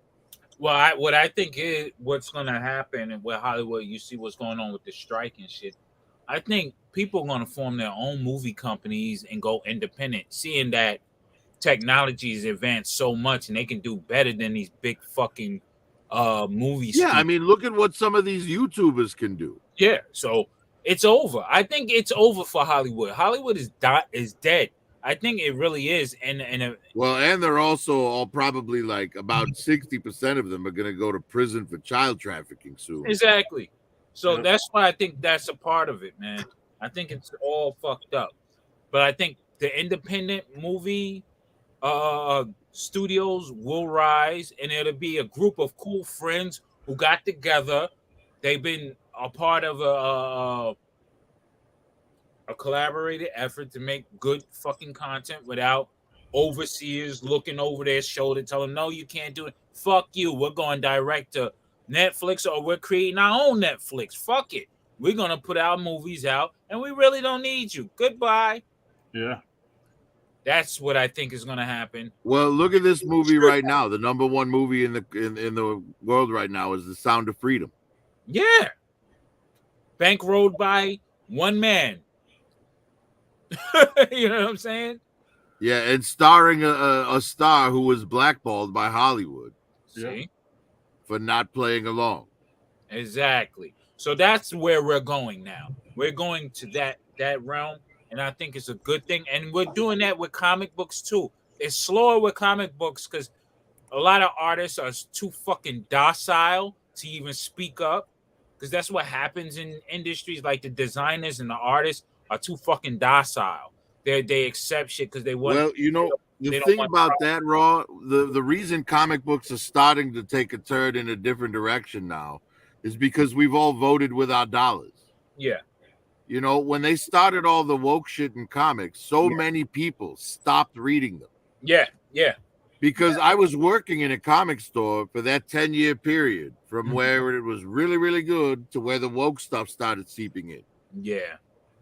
Well, what I think is what's going to happen, and with Hollywood, you see what's going on with the strike and shit. I think people are going to form their own movie companies and go independent, seeing that technology has advanced so much and they can do better than these big fucking movies. Yeah, I mean, look at what some of these YouTubers can do. Yeah, so it's over. I think it's over for Hollywood. Hollywood is dead. I think it really is. And they're also all probably like about 60% of them are going to go to prison for child trafficking soon. exactly. So Yeah. that's why I think that's a part of it, man. I think it's all fucked up. But I think the independent movie studios will rise, and it'll be a group of cool friends who got together. They've been a part of a collaborated effort to make good fucking content without overseers looking over their shoulder, telling them, no, you can't do it. Fuck you. We're going direct to Netflix, or we're creating our own Netflix. Fuck it. We're going to put our movies out, and we really don't need you. Goodbye. Yeah. That's what I think is going to happen. Well, look at this movie right now. The number one movie in the world right now is The Sound of Freedom. Yeah. Bankrolled by one man. You know what I'm saying? Yeah, and starring a star who was blackballed by Hollywood See? for not playing along. Exactly. So that's where we're going now. We're going to that realm, and I think it's a good thing. And we're doing that with comic books too. It's slower with comic books because a lot of artists are too fucking docile to even speak up. Because that's what happens in industries like the designers and the artists are too fucking docile. They accept shit because they want. Well, they the don't thing want about that, Raw, the reason comic books are starting to take a turn in a different direction now is because we've all voted with our dollars. Yeah. When they started all the woke shit in comics, so many people stopped reading them. Yeah. Because I was working in a comic store for that 10-year period from where it was really, really good to where the woke stuff started seeping in. Yeah.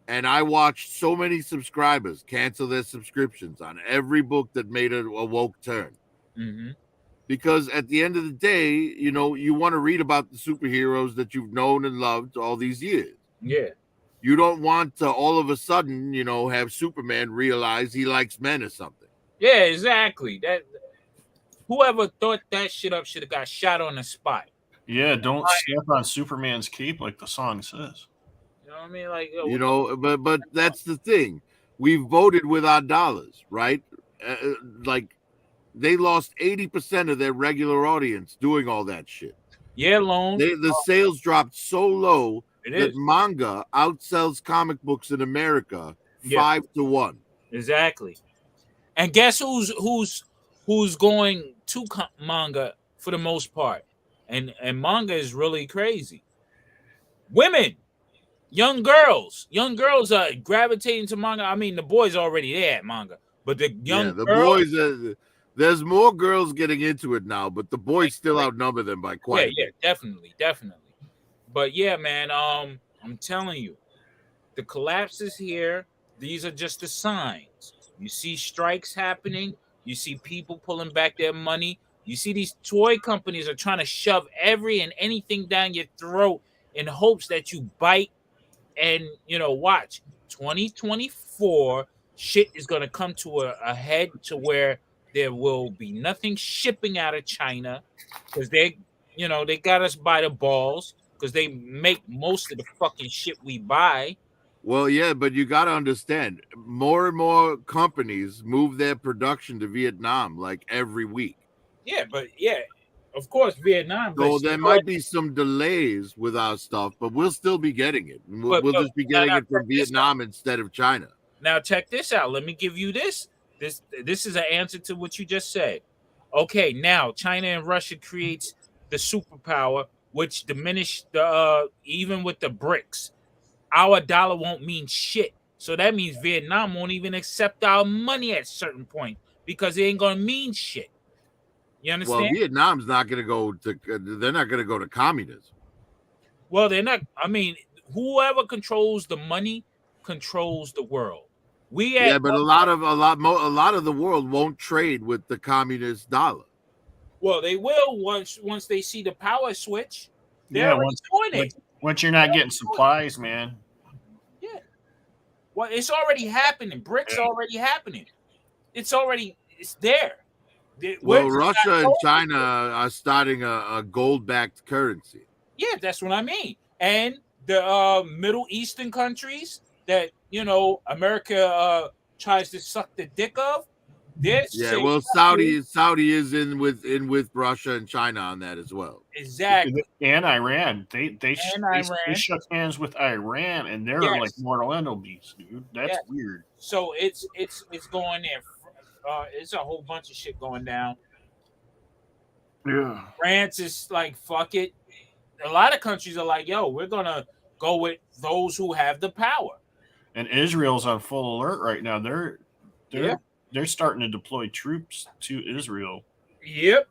And I watched so many subscribers cancel their subscriptions on every book that made a woke turn. Mm-hmm. Because at the end of the day, you want to read about the superheroes that you've known and loved all these years. Yeah. You don't want to all of a sudden, have Superman realize he likes men or something. Yeah, exactly. That whoever thought that shit up should have got shot on the spot. Yeah, don't step on Superman's cape like the song says. You know what I mean? Like, But that's the thing. We voted with our dollars, right? Like they lost 80% of their regular audience doing all that shit. yeah, loan. The sales dropped so low It that is manga outsells comic books in America Yeah. 5-1. exactly. And guess who's going to manga for the most part, and manga is really crazy. Women, young girls are gravitating to manga. I mean, the boys are already there at manga, but the young the girls, boys. There's more girls getting into it now, but the boys still outnumber them by quite. a bit. definitely. But yeah, man, I'm telling you, the collapse is here. These are just the signs. You see strikes happening. You see people pulling back their money. You see these toy companies are trying to shove every and anything down your throat in hopes that you bite. And watch 2024 shit is gonna come to a head to where there will be nothing shipping out of China because they got us by the balls because they make most of the fucking shit we buy. Well, yeah, but you got to understand, more and more companies move their production to Vietnam like every week. Yeah, but yeah, of course, Vietnam. So but there might be some delays with our stuff, but we'll still be getting it. And we'll just be getting it from Vietnam instead of China. Now check this out. Let me give you this. This is an answer to what you just said. Okay, now China and Russia creates the superpower, which diminished the even with the BRICS. Our dollar won't mean shit. So that means Vietnam won't even accept our money at a certain point because it ain't gonna mean shit. You understand? Well, Vietnam's not going to go to. They're not going to go to communism. Well, they're not. I mean, whoever controls the money controls the world. But a lot of the world won't trade with the communist dollar. Well, they will once they see the power switch. They're doing it. Once you're not getting supplies, man. Yeah. Well, it's already happening. BRICS already happening. It's there. Well, Russia and China are starting a gold-backed currency. Yeah, that's what I mean. And the Middle Eastern countries that America tries to suck the dick of. Well, Saudi is in with Russia and China on that as well. Exactly. And Iran. They shook hands with Iran, and they're like mortal enemies, dude. That's weird. So it's going there. It's a whole bunch of shit going down. Yeah. France is like, fuck it. A lot of countries are like, yo, we're gonna go with those who have the power. And Israel's on full alert right now. They're starting to deploy troops to Israel. Yep.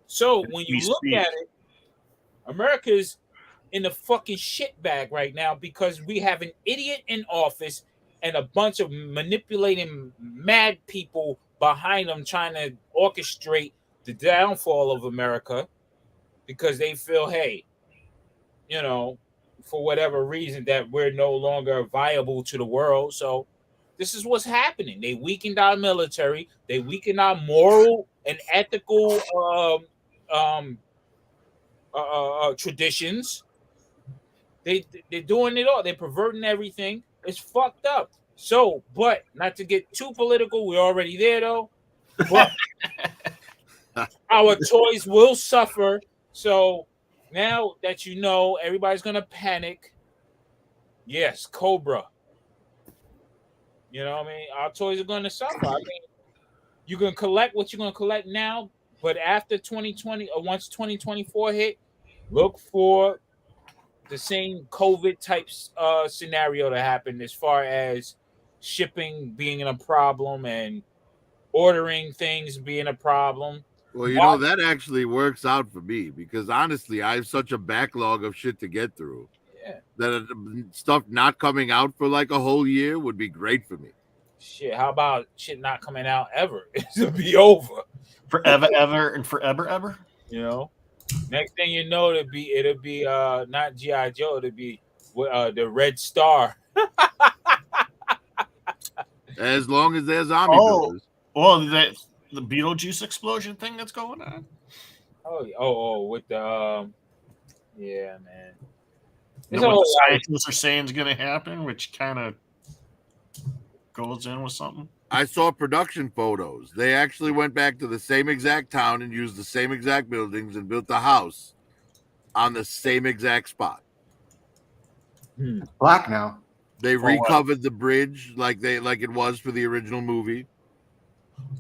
So when you look at it, America's in the fucking shit bag right now because we have an idiot in office and a bunch of manipulating mad people behind them trying to orchestrate the downfall of America because they feel, hey, for whatever reason that we're no longer viable to the world. So this is what's happening. They weakened our military. They weakened our moral and ethical traditions. They're doing it all. They're perverting everything. It's fucked up. So, but not to get too political, we're already there though. But our toys will suffer. So now that everybody's gonna panic. Yes, Cobra. You know what I mean? Our toys are gonna suffer. I mean, you can collect what you're gonna collect now, but after 2020 or once 2024 hit, look for the same COVID type scenario to happen as far as shipping being a problem and ordering things being a problem. Well, that actually works out for me because honestly, I have such a backlog of shit to get through. Yeah. That stuff not coming out for like a whole year would be great for me. Shit, how about shit not coming out ever? It'll be over. Forever, ever, and forever. Next thing you know, it'll be not G.I. Joe, it'll be the Red Star. As long as they're zombie Oh. builders. Well, that the Beetlejuice explosion thing that's going on. With the yeah, man. Is It's that what all the right. scientists are saying is going to happen, which kind of goes in with something. I saw production photos. They actually went back to the same exact town and used the same exact buildings and built the house on the same exact spot. Black now. They For what? recovered the bridge like it was for the original movie.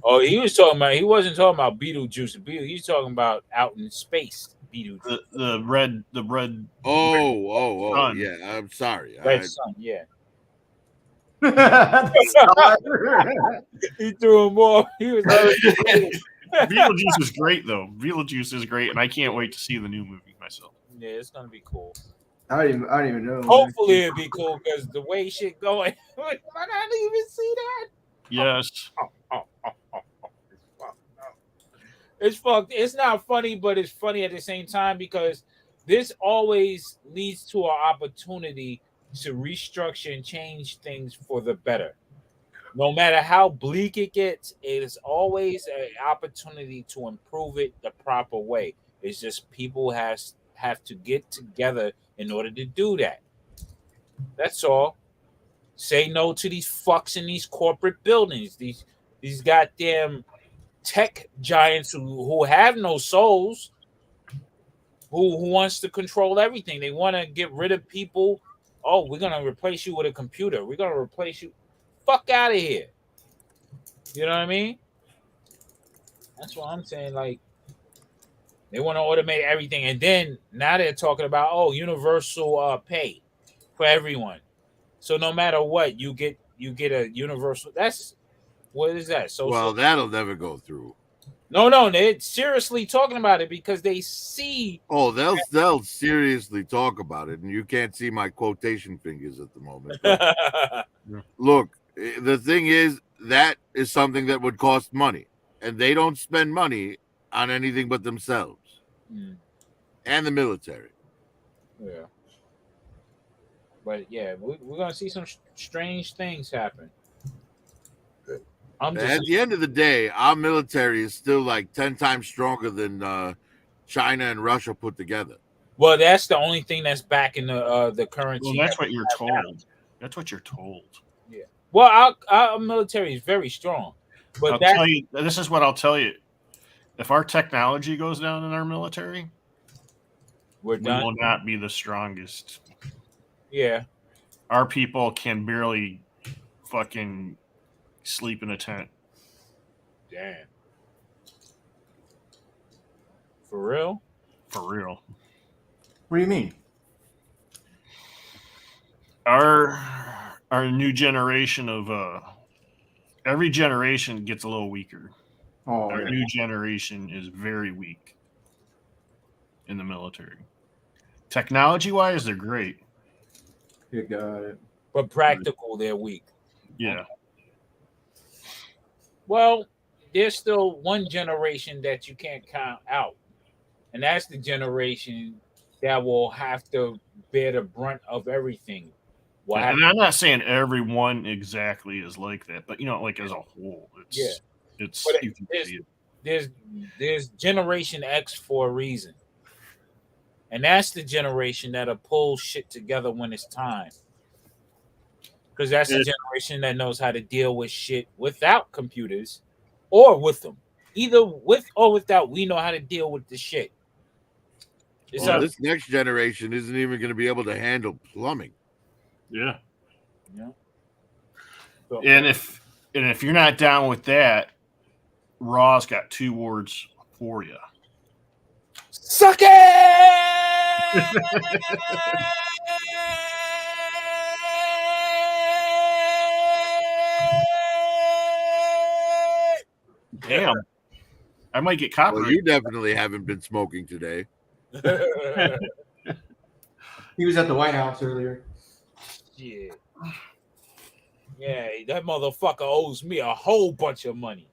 Oh, he was talking about. He wasn't talking about Beetlejuice. He was talking about out in space Beetlejuice. The red Oh, Sun. yeah. I'm sorry. Red Sun, yeah. Star. He threw him off. He was Beetlejuice is great though. Beetlejuice is great, and I can't wait to see the new movie myself. yeah, it's gonna be cool. I don't even know. Hopefully it'll be cool because the way shit going, I didn't even see that. Yes. It's fucked. It's not funny, but it's funny at the same time because this always leads to an opportunity to restructure and change things for the better. No matter how bleak it gets, it is always an opportunity to improve it the proper way. It's just people have to get together in order to do that. That's all. Say no to these fucks in these corporate buildings. These goddamn tech giants who have no souls, who wants to control everything. They want to get rid of people. Oh, we're gonna replace you with a computer. We're gonna replace you. Fuck out of here. You know what I mean? That's what I'm saying. Like, they want to automate everything, and then now they're talking about universal pay for everyone. So no matter what, you get a universal. That's what is that? So Well, that'll never go through. no, they're seriously talking about it because they see. Oh, they'll seriously talk about it, and you can't see my quotation fingers at the moment. But look, the thing is, that is something that would cost money, and they don't spend money on anything but themselves and the military. Yeah. But yeah, we're gonna see some strange things happen. At the end of the day, our military is still like 10 times stronger than China and Russia put together. Well, that's the only thing that's back in the currency. Well, that's what you're told. That's what you're told. Yeah. Well, our military is very strong, but I'll tell you. This is what I'll tell you. If our technology goes down in our military, we're we done. will not be the strongest. Yeah. Our people can barely fucking sleep in a tent. Damn. For real? For real. What do you mean? Our new generation of every generation gets a little weaker. Oh, Our yeah. new generation is very weak in the military. Technology wise, they're great. You got it. But practical, they're weak. Yeah. Well, there's still one generation that you can't count out, and that's the generation that will have to bear the brunt of everything. And I'm not saying everyone exactly is like that, but like as a whole, it's But you can see it. there's Generation X for a reason, and that's the generation that'll pull shit together when it's time. Because that's the generation that knows how to deal with shit without computers or with them. Either with or without, we know how to deal with the shit. This next generation isn't even going to be able to handle plumbing. Yeah. So, And if you're not down with that, Raw's got 2 words for you. suck it! Damn. I might get Well, copyrighted. you definitely haven't been smoking today. He was at the White House earlier. Shit. Yeah, that motherfucker owes me a whole bunch of money.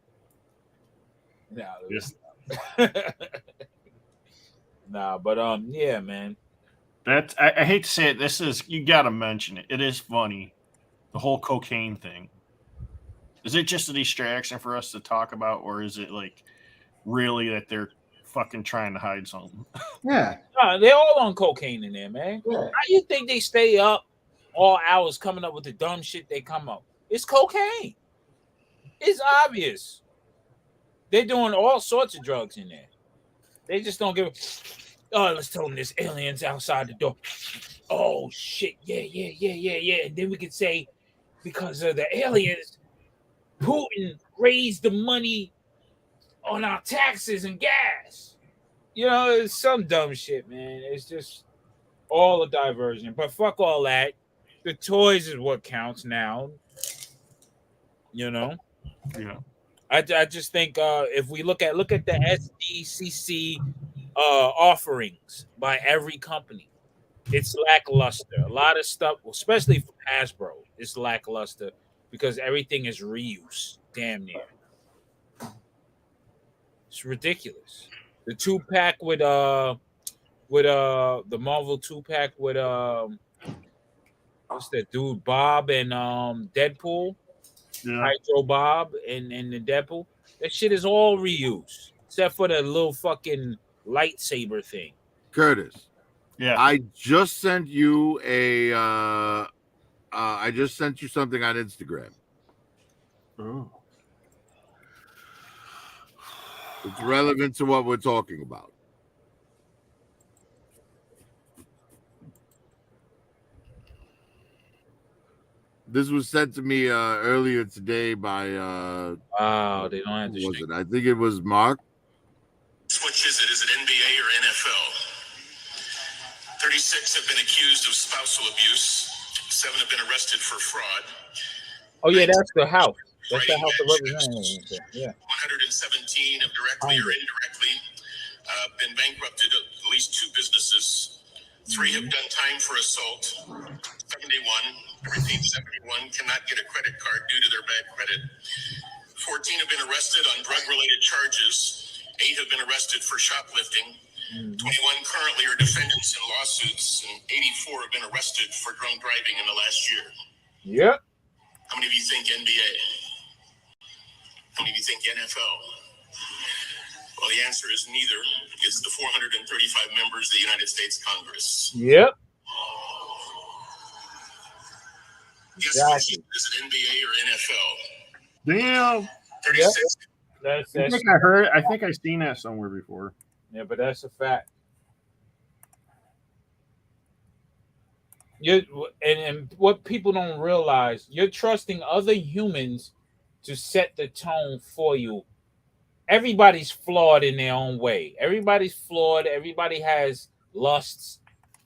Nah, but yeah, man. That's I hate to say it. This is you got to mention it. It is funny, the whole cocaine thing. Is it just a distraction for us to talk about, or is it like really that they're fucking trying to hide something? Yeah. Nah, they're all on cocaine in there, man. Yeah. How you think they stay up all hours coming up with the dumb shit they come up? It's cocaine. It's obvious. They're doing all sorts of drugs in there. They just don't give. Oh, let's tell them there's aliens outside the door. Oh shit! Yeah. And then we could say because of the aliens, Putin raised the money on our taxes and gas. You know, it's some dumb shit, man. It's just all a diversion. But fuck all that. The toys is what counts now. You know. Yeah. I just think if we look at the SDCC offerings by every company, it's lackluster. A lot of stuff, especially for Hasbro, it's lackluster because everything is reuse. Damn near. It's ridiculous. The 2-pack with the Marvel 2-pack with what's that dude Bob and Deadpool. Yeah. Hydro Bob and the Deadpool. That shit is all reused, except for the little fucking lightsaber thing. Curtis, Yeah. I just sent you I just sent you something on Instagram. Ooh. It's relevant to what we're talking about. This was sent to me earlier today by Wow, they don't have to who was shake. it? I think it was Mark. Which is it? Is it NBA or NFL? 36 have been accused of spousal abuse. 7 have been arrested for fraud. Oh yeah, that's the house. That's the House of Representatives. Yeah. 117 have directly or indirectly been bankrupted at least 2 businesses. 3 have done time for assault. 71, I repeat, 71 cannot get a credit card due to their bad credit. 14 have been arrested on drug-related charges. 8 have been arrested for shoplifting. 21 currently are defendants in lawsuits, and 84 have been arrested for drunk driving in the last year. Yep. How many of you think NBA? How many of you think NFL? Well, the answer is neither. It's the 435 members of the United States Congress. Yep. Guess Exactly. which is it NBA or NFL? Damn. 36. That's I think I heard. I think I've seen that somewhere before. yeah, but that's a fact. You and what people don't realize, you're trusting other humans to set the tone for you. Everybody's flawed in their own way. Everybody's flawed. Everybody has lusts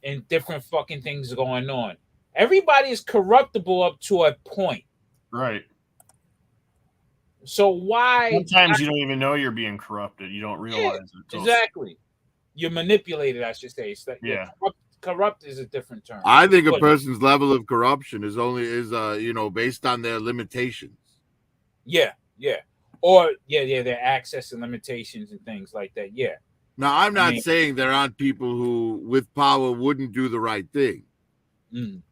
and different fucking things going on. Everybody is corruptible up to a point. Right. So why? Sometimes you don't even know you're being corrupted. You don't realize it. till- Exactly. You're manipulated, I should say. So, Yeah. Corrupt is a different term. I think a But- person's level of corruption is based on their limitations. Yeah. Or their access and limitations and things like that. Yeah. Now, I'm not mean- saying there aren't people who, with power, wouldn't do the right thing, Mm.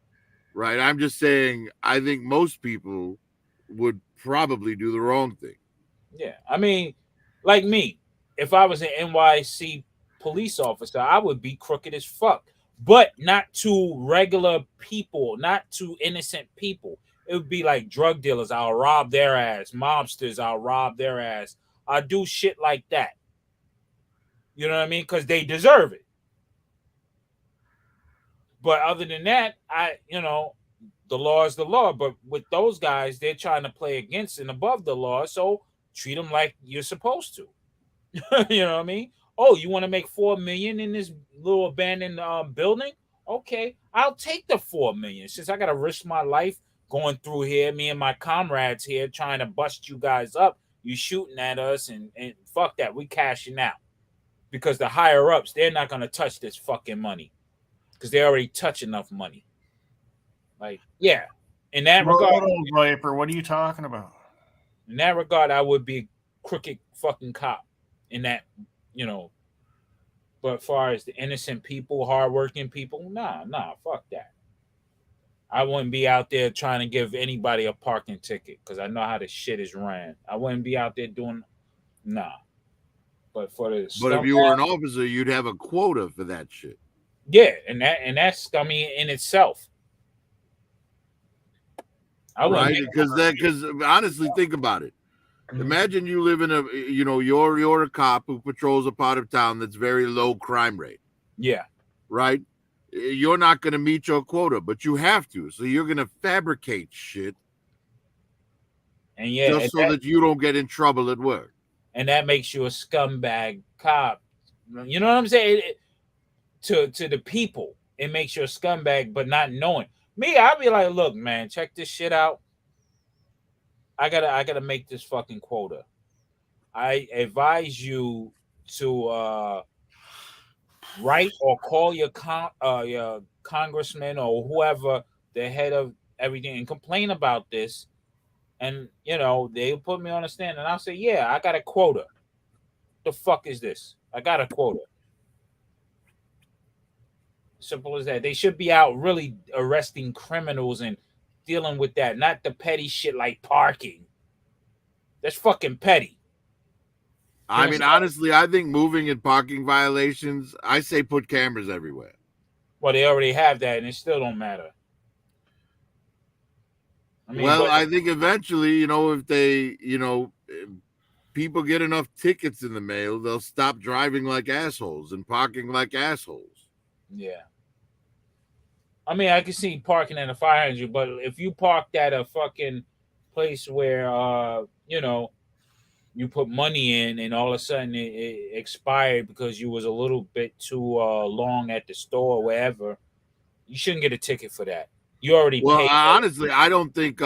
right? I'm just saying I think most people would probably do the wrong thing. Yeah. I mean, like me, if I was an NYC police officer, I would be crooked as fuck. But not to regular people, not to innocent people. It would be like drug dealers. I'll rob their ass. Mobsters, I'll rob their ass. I'll do shit like that. You know what I mean? Because they deserve it. But other than that, the law is the law. But with those guys, they're trying to play against and above the law. So treat them like you're supposed to. You know what I mean? Oh, you want to make $4 million in this little abandoned building? Okay, I'll take the $4 million. Since I got to risk my life going through here, me and my comrades here trying to bust you guys up. You shooting at us and fuck that. We cashing out. Because the higher ups, they're not going to touch this fucking money. Because they already touch enough money. Like, yeah. In that regard, Viper, what are you talking about? I would be a crooked fucking cop in that, But as far as the innocent people, hardworking people, nah, fuck that. I wouldn't be out there trying to give anybody a parking ticket because I know how the shit is ran. I wouldn't be out there doing nah. But for the But if you were an scumbag, officer, you'd have a quota for that shit. yeah, and that's scummy in itself. I wouldn't Right? Because honestly, think about it. Imagine you live in you're a cop who patrols a part of town that's very low crime rate, yeah. right? You're not going to meet your quota, but you have to. So you're going to fabricate shit And yeah, just so that you don't get in trouble at work. and that makes you a scumbag cop. You know what I'm saying? To the people, it makes you a scumbag, but not knowing. Me, I'd be like, look, man, check this shit out. I gotta make this fucking quota. I advise you to write or call your congressman or whoever, the head of everything, and complain about this. And they put me on a stand, and I'll say, yeah, I got a quota. The fuck is this? I got a quota. Simple as that. They should be out really arresting criminals and dealing with that, not the petty shit like parking. That's fucking petty. I mean, honestly, I think moving and parking violations, I say put cameras everywhere. Well, they already have that, and it still don't matter. I mean, I think eventually, if they, if people get enough tickets in the mail, they'll stop driving like assholes and parking like assholes. yeah. I mean, I can see parking at a fire hydrant, but if you parked at a fucking place where, you put money in and all of a sudden it expired because you was a little bit too long at the store or wherever, you shouldn't get a ticket for that. You already paid. Honestly, I don't think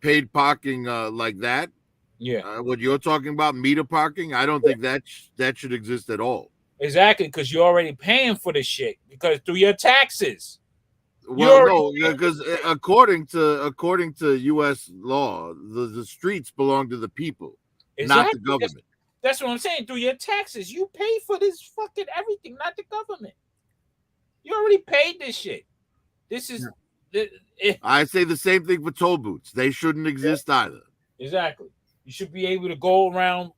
paid parking like that. Yeah, What you're talking about, meter parking, I don't think that should exist at all. exactly, because you're already paying for the shit because through your taxes. Well, no, because according to U.S. law, the streets belong to the people, not the government. That's what I'm saying. Through your taxes, you pay for this fucking everything, not the government. You already paid this shit. This is. I say the same thing for toll booths. They shouldn't exist either. Exactly. You should be able to go around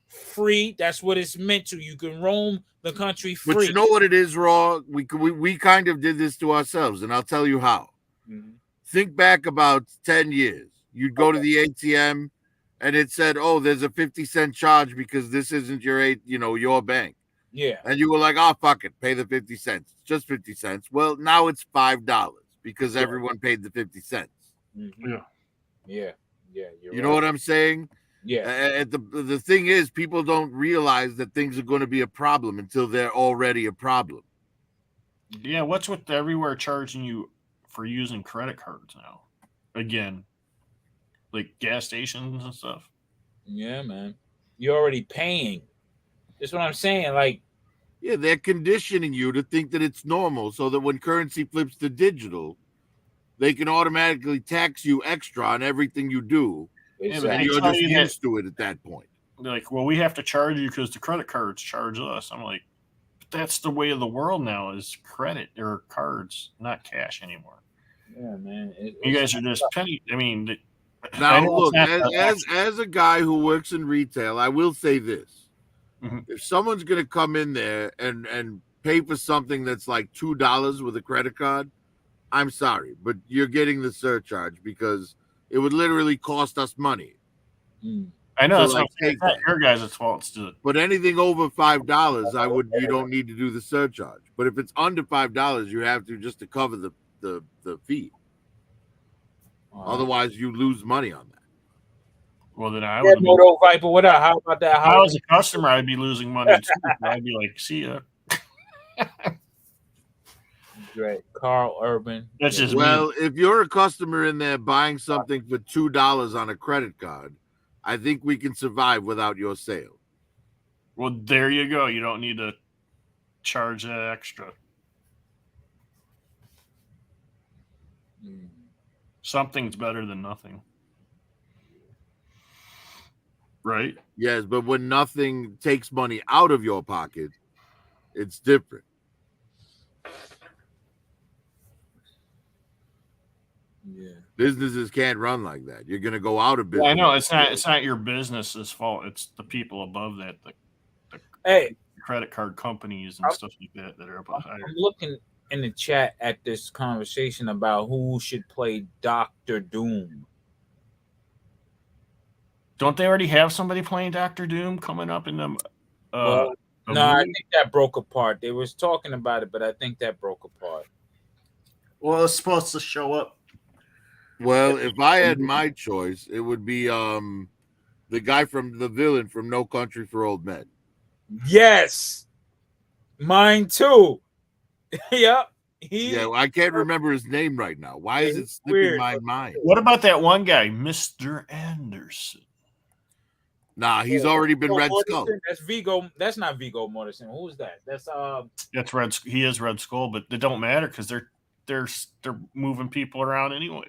free. That's what it's meant to. You can roam the country free. But you know what it is, Raw? We kind of did this to ourselves, and I'll tell you how. Mhm. Think back about 10 years. You'd go to the ATM, and it said, "Oh, there's a 50-cent charge because this isn't your bank." Yeah. And you were like, "Oh, fuck it, pay the 50 cents. It's just 50 cents." Well, now it's $5 because everyone paid the 50 cents. Mm-hmm. Yeah. You know what I'm saying? Yeah. The thing is, people don't realize that things are going to be a problem until they're already a problem. Yeah, what's with everywhere charging you for using credit cards now? Again, like gas stations and stuff. Yeah, man. You're already paying. That's what I'm saying. Like, yeah, they're conditioning you to think that it's normal so that when currency flips to digital, they can automatically tax you extra on everything you do. exactly. And you're just used to it at that point. They're like, well, we have to charge you because the credit cards charge us. I'm like, that's the way of the world now is credit or cards, not cash anymore. Yeah, man. You guys are just penny. I mean, now look, as a guy who works in retail, I will say this. Mm-hmm. If someone's going to come in there and pay for something that's like $2 with a credit card, I'm sorry, but you're getting the surcharge because it would literally cost us money. I know that's like, not your guys' fault to do it. But anything over $5, you don't need to do the surcharge. But if it's under $5, you have to just to cover the fee. Otherwise, you lose money on that. Well, then I would. Moto Viper, what up? How about that? If I was a customer, I'd be losing money too. I'd be like, "See ya." Great, Carl Urban. That's just well, if you're a customer in there buying something for $2 on a credit card, I think we can survive without your sale. Well, there you go. You don't need to charge that extra. Something's better than nothing. right? Yes, but when nothing takes money out of your pocket, it's different. Yeah. Businesses can't run like that. You're gonna go out of Yeah, business. I know it's not your business's fault. It's the people above that, the Hey, credit card companies and stuff like that are up higher. I'm looking in the chat at this conversation about who should play Doctor Doom. Don't they already have somebody playing Doctor Doom coming up in them? Well, no, I think that broke apart. They was talking about it, but I think that broke apart. Well, it's supposed to show up. Well, if I had my choice, it would be the guy from the villain from No Country for Old Men. Yes, mine too. Yep. Yeah, I can't remember his name right now. Why is it slipping weird, my but- mind? What about that one guy, Mr. Anderson? Nah, he's already been Viggo Red Skull. Mortensen, That's Vigo. That's not Vigo Mortensen. Who's that? That's That's Red. He is Red Skull, but it don't matter because they're moving people around anyway.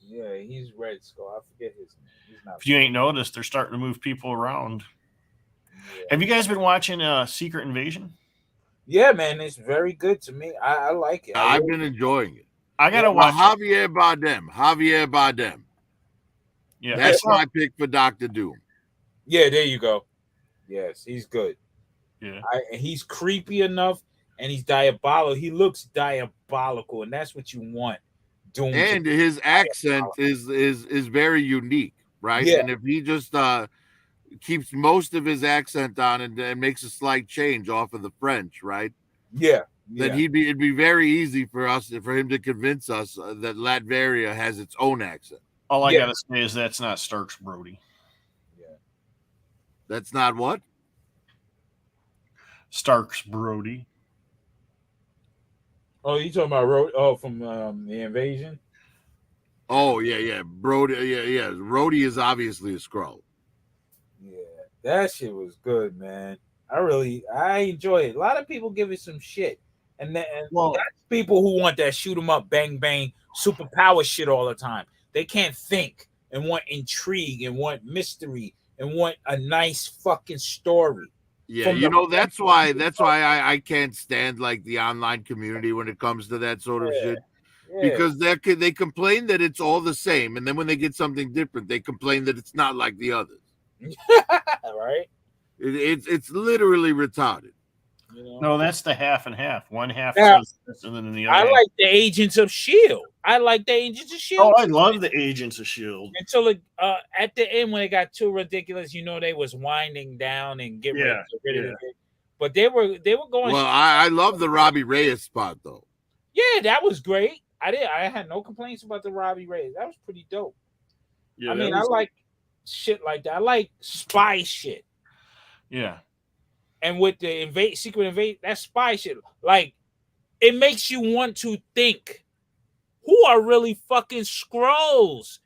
Yeah, he's Red Skull. I forget his name. He's not. If you ain't noticed, they're starting to move people around. Yeah. Have you guys been watching Secret Invasion? Yeah, man, it's very good to me. I like it. I've been enjoying it. I gotta Well, watch. Javier Bardem. Yeah, That's my pick for Doctor Doom. Yeah, there you go. Yes, he's good. yeah. And he's creepy enough, and he's diabolical. He looks diabolical, and that's what you want. Doom. And his accent is very unique, right? Yeah. And if he just keeps most of his accent on and makes a slight change off of the French, right? Yeah. Then it'd be very easy for him to convince us that Latveria has its own accent. All I Yeah. gotta say is that's not Starks Brody. That's not what? Starks Brody. Oh, you talking about from the invasion? Oh yeah. Brody, yeah. Rhodey is obviously a Skrull. Yeah, that shit was good, man. I enjoy it. A lot of people give it some shit, and that's people who want that shoot 'em up, bang bang, superpower shit all the time. They can't think and want intrigue and want mystery and want a nice fucking story. Yeah, that's why I can't stand like the online community when it comes to that sort of shit. Yeah. Because they complain that it's all the same, and then when they get something different, they complain that it's not like the others. Right? It's literally retarded. You know? No, that's the half and half. One half Yeah. says this, and then the other. I half. like the Agents of Shield. I like the Agents of Shield. Oh, I love the Agents of Shield. Until at the end when it got too ridiculous, they was winding down and get rid of it. But they were going. Well, I love the Robbie Reyes spot though. Yeah, that was great. I had no complaints about the Robbie Reyes. That was pretty dope. Yeah, I like shit like that. I like spy shit. Yeah. And with the secret invade, that spy shit, like it makes you want to think who are really fucking Skrulls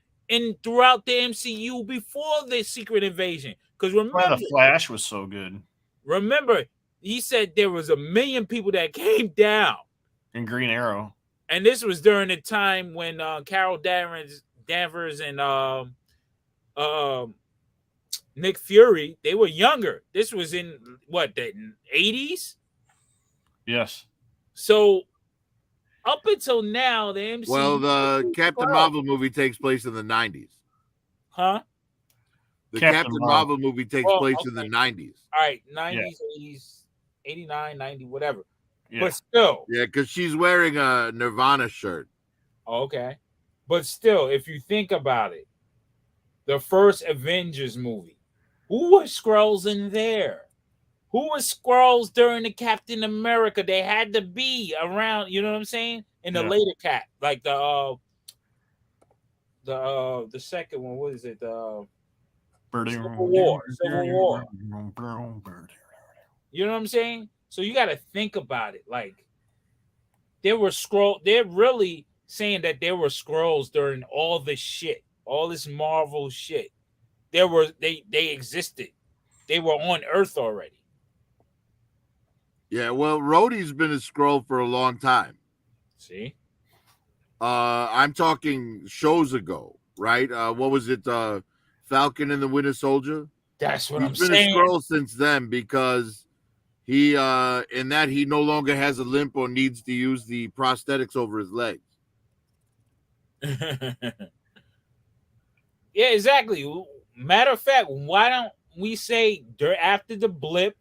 throughout the MCU before the secret invasion. Because remember, the Flash was so good. Remember, he said there was 1 million people that came down. And Green Arrow. And this was during the time when Carol Danvers and Nick Fury, they were younger. This was in the 80s? Yes. So up until now, the MCU. Well, the Captain Marvel movie takes place in the 90s. Huh? The Captain Marvel movie takes place in the 90s. All right, 90s, 80s, 89, 90, whatever. Yeah. But still. Yeah, because she's wearing a Nirvana shirt. Okay. But still, if you think about it, the first Avengers movie, who were Skrulls in there? Who was Skrulls during the Captain America? They had to be around, you know what I'm saying? In the later Cap, like the second one, what is it? Civil War. You know what I'm saying? So you got to think about it. Like there were Skrulls. They're really saying that there were Skrulls during all this shit, all this Marvel shit. They existed. They were on Earth already. Yeah, well, Rhodey's been a Skrull for a long time. See? I'm talking shows ago, right? What was it? Falcon and the Winter Soldier? That's what I'm He's been a saying. Skrull since then because he in that he no longer has a limp or needs to use the prosthetics over his legs. Yeah, exactly. Matter of fact, why don't we say after the blip,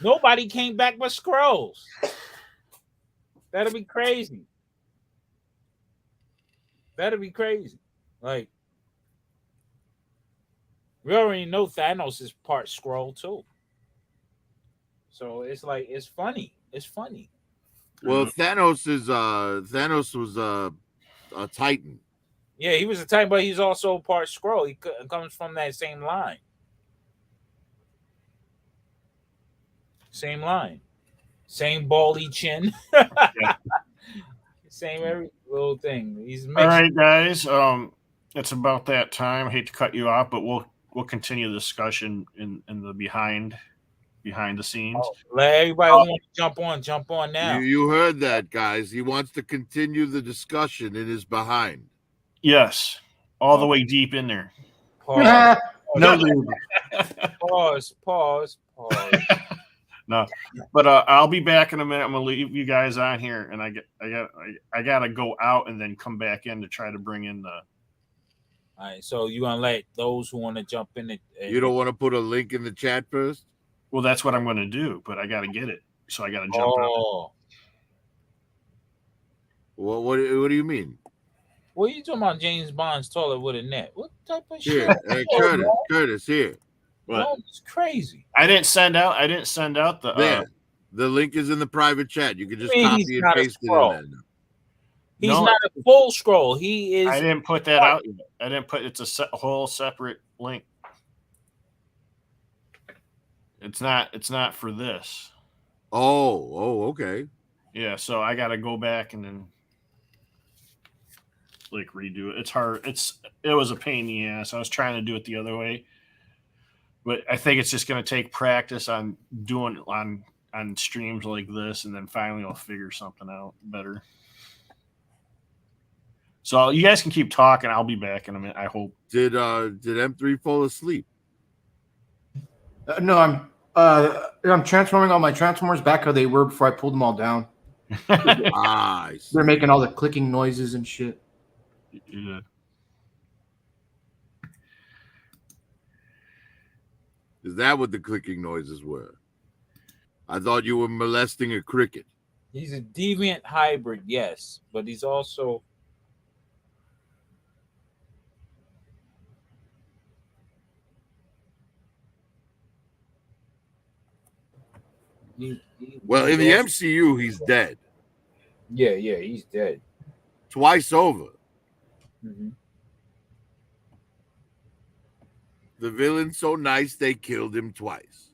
nobody came back but Skrulls? That'll be crazy. That'll be crazy. Like, we already know Thanos is part Skrull too. So it's like it's funny. It's funny. Well, Thanos was a Titan. Yeah, he was a Titan, but he's also part Skrull. He comes from that same line. Same line. Same baldy chin. Same every little thing. He's mixed. All right, guys. It's about that time. I hate to cut you off, but we'll continue the discussion in the behind the scenes. Let everybody want to jump on now. You heard that, guys. He wants to continue the discussion in his behind. Yes, all the way deep in there. Pause. No lube. Pause. No, but I'll be back in a minute. I'm gonna leave you guys on here, and I gotta go out and then come back in to try to bring in the. All right, so you gonna let those who want to jump in? You don't want to put a link in the chat first? Well, that's what I'm gonna do, but I gotta get it, so I gotta jump out. Oh, What do you mean? what are you talking about? James Bond's toilet with a net? What type of Here, shit? Curtis, here. No, it's crazy. I didn't send out the. There. The link is in the private chat. You can just I mean, copy he's and not a paste it in Skrull. there. He's No. not a full scroll. He is. I didn't put that out yet. I didn't put. It's a whole separate link. It's not for this. Oh, okay. Yeah, so I got to go back and then like redo it. It's hard. It was a pain in the ass. I was trying to do it the other way, but I think it's just going to take practice on doing on streams like this, and then finally I'll figure something out better. So you guys can keep talking. I'll be back in a minute. I hope. Did M3 fall asleep? No, I'm transforming all my Transformers back how they were before I pulled them all down. Nice. They're making all the clicking noises and shit. Yeah. Is that what the clicking noises were? I thought you were molesting a cricket. He's a deviant hybrid, yes, but he's also. Well, in the MCU, he's dead. Yeah, he's dead. Twice over. Mm-hmm. The villain's so nice they killed him twice.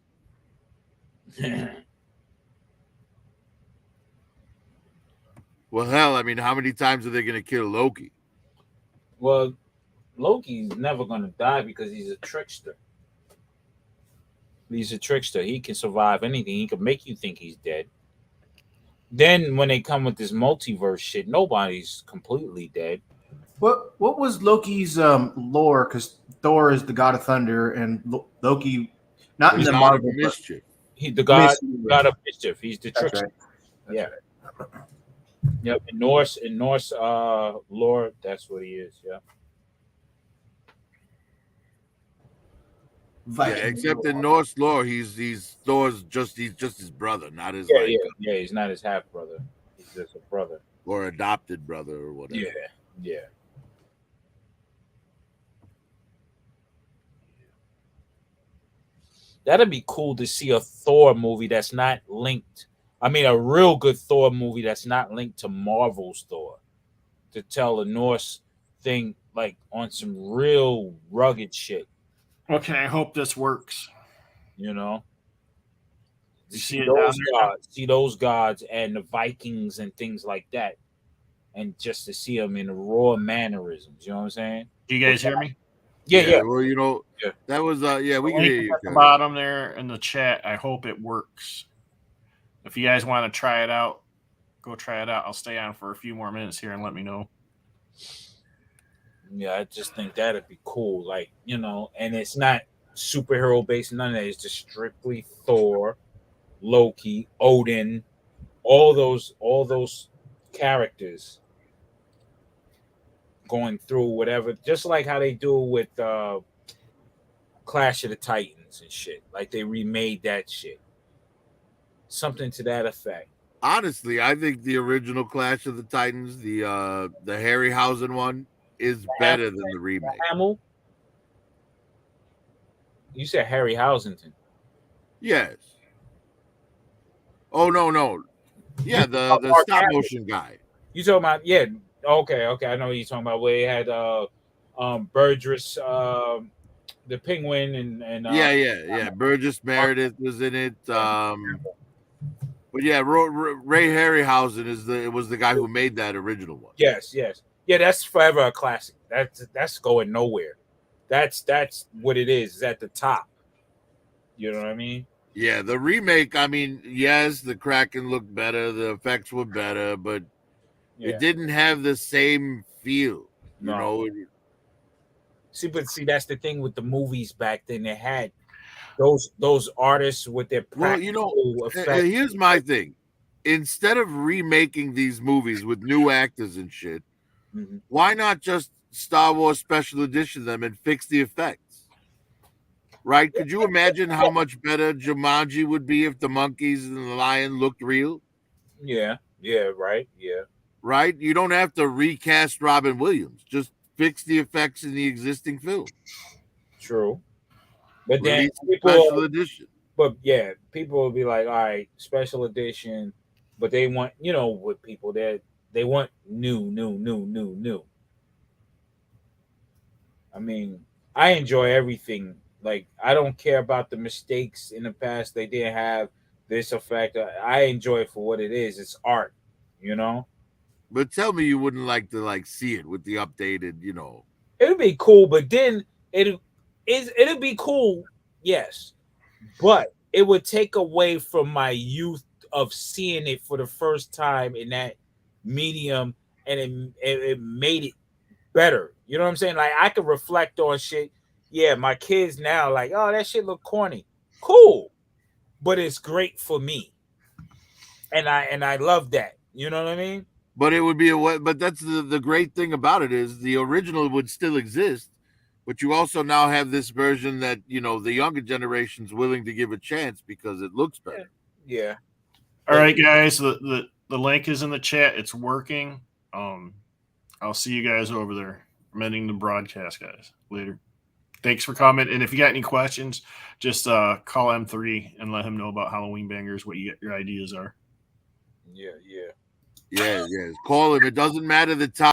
Well, hell, I mean, how many times are they going to kill Loki? Well, Loki's never going to die because he's a trickster. He's a trickster. He can survive anything. He can make you think he's dead. Then when they come with this multiverse shit, nobody's completely dead. What was Loki's lore? Because Thor is the god of thunder, and Loki, not in He's the out of Marvel. but- mischief. He the god Mischief. of mischief. He's the That's trickster. right. Yeah. Yep. In Norse lore, that's what he is. Yeah. Yeah, except in Norse lore, he's Thor's just his brother, not his Yeah. He's not his half brother. He's just a brother. or adopted brother or whatever. Yeah. That'd be cool to see a Thor movie that's not linked. I mean, a real good Thor movie that's not linked to Marvel's Thor, to tell a Norse thing like on some real rugged shit. Okay, I hope this works. You know, You see it down there? see those gods and the Vikings and things like that, and just to see them in raw mannerisms. You know what I'm saying? Do you guys hear me? Yeah. Well, you know, Yeah. that was we can Link hear you. at the Kevin. bottom there in the chat. I hope it works. If you guys want to try it out, go try it out. I'll stay on for a few more minutes here and let me know. Yeah, I just think that'd be cool. Like, you know, and it's not superhero based. None of that. It's just strictly Thor, Loki, Odin, all those characters going through whatever, just like how they do with Clash of the Titans and shit. Like they remade that shit. Something to that effect. Honestly, I think the original Clash of the Titans, the Harryhausen one, is better than the remake. Hamill? You said Harryhausen. Yes. Oh no. Yeah, the Mark stop Hamill. motion guy. You talking about, yeah, okay. I know what you're talking about, where they had Burgess, the Penguin, and Yeah. Burgess Meredith was in it. But yeah, Ray Harryhausen was the guy who made that original one. yes. Yeah, that's forever a classic. That's going nowhere. That's what it is. It's at the top. You know what I mean? Yeah, the remake, I mean, yes, the Kraken looked better, the effects were better, but Yeah. it didn't have the same feel. No. You know, See, that's the thing with the movies back then. They had those artists with their well, you know, practical effects. here's my thing. Instead of remaking these movies with new actors and shit, Mhm. why not just Star Wars special edition them and fix the effects? Right? Could you imagine how much better Jumanji would be if the monkeys and the lion looked real? Yeah, right. Yeah. Right? You don't have to recast Robin Williams. Just fix the effects in the existing film. True. But then Release a special people, edition. but yeah, people will be like, all right, special edition, but they want, with people that they want new. I mean, I enjoy everything. Like, I don't care about the mistakes in the past. They didn't have this effect. I enjoy it for what it is. It's art, But tell me you wouldn't like to see it with the updated, It'd be cool, but then it'd be cool, yes, but it would take away from my youth of seeing it for the first time in that medium, and it made it better. You know what I'm saying? Like, I could reflect on shit. Yeah, my kids now like, oh, that shit look corny. Cool, but it's great for me, and I love that. You know what I mean? But it would be but that's the great thing about it is the original would still exist, but you also now have this version that the younger generation's willing to give a chance because it looks better. Yeah. All right, guys. The link is in the chat. It's working. I'll see you guys over there. I'm ending the broadcast, guys. Later. Thanks for coming. And if you got any questions, just call M3 and let him know about Halloween Bangers, what your ideas are. Yeah. Yeah. Call him. It doesn't matter the time.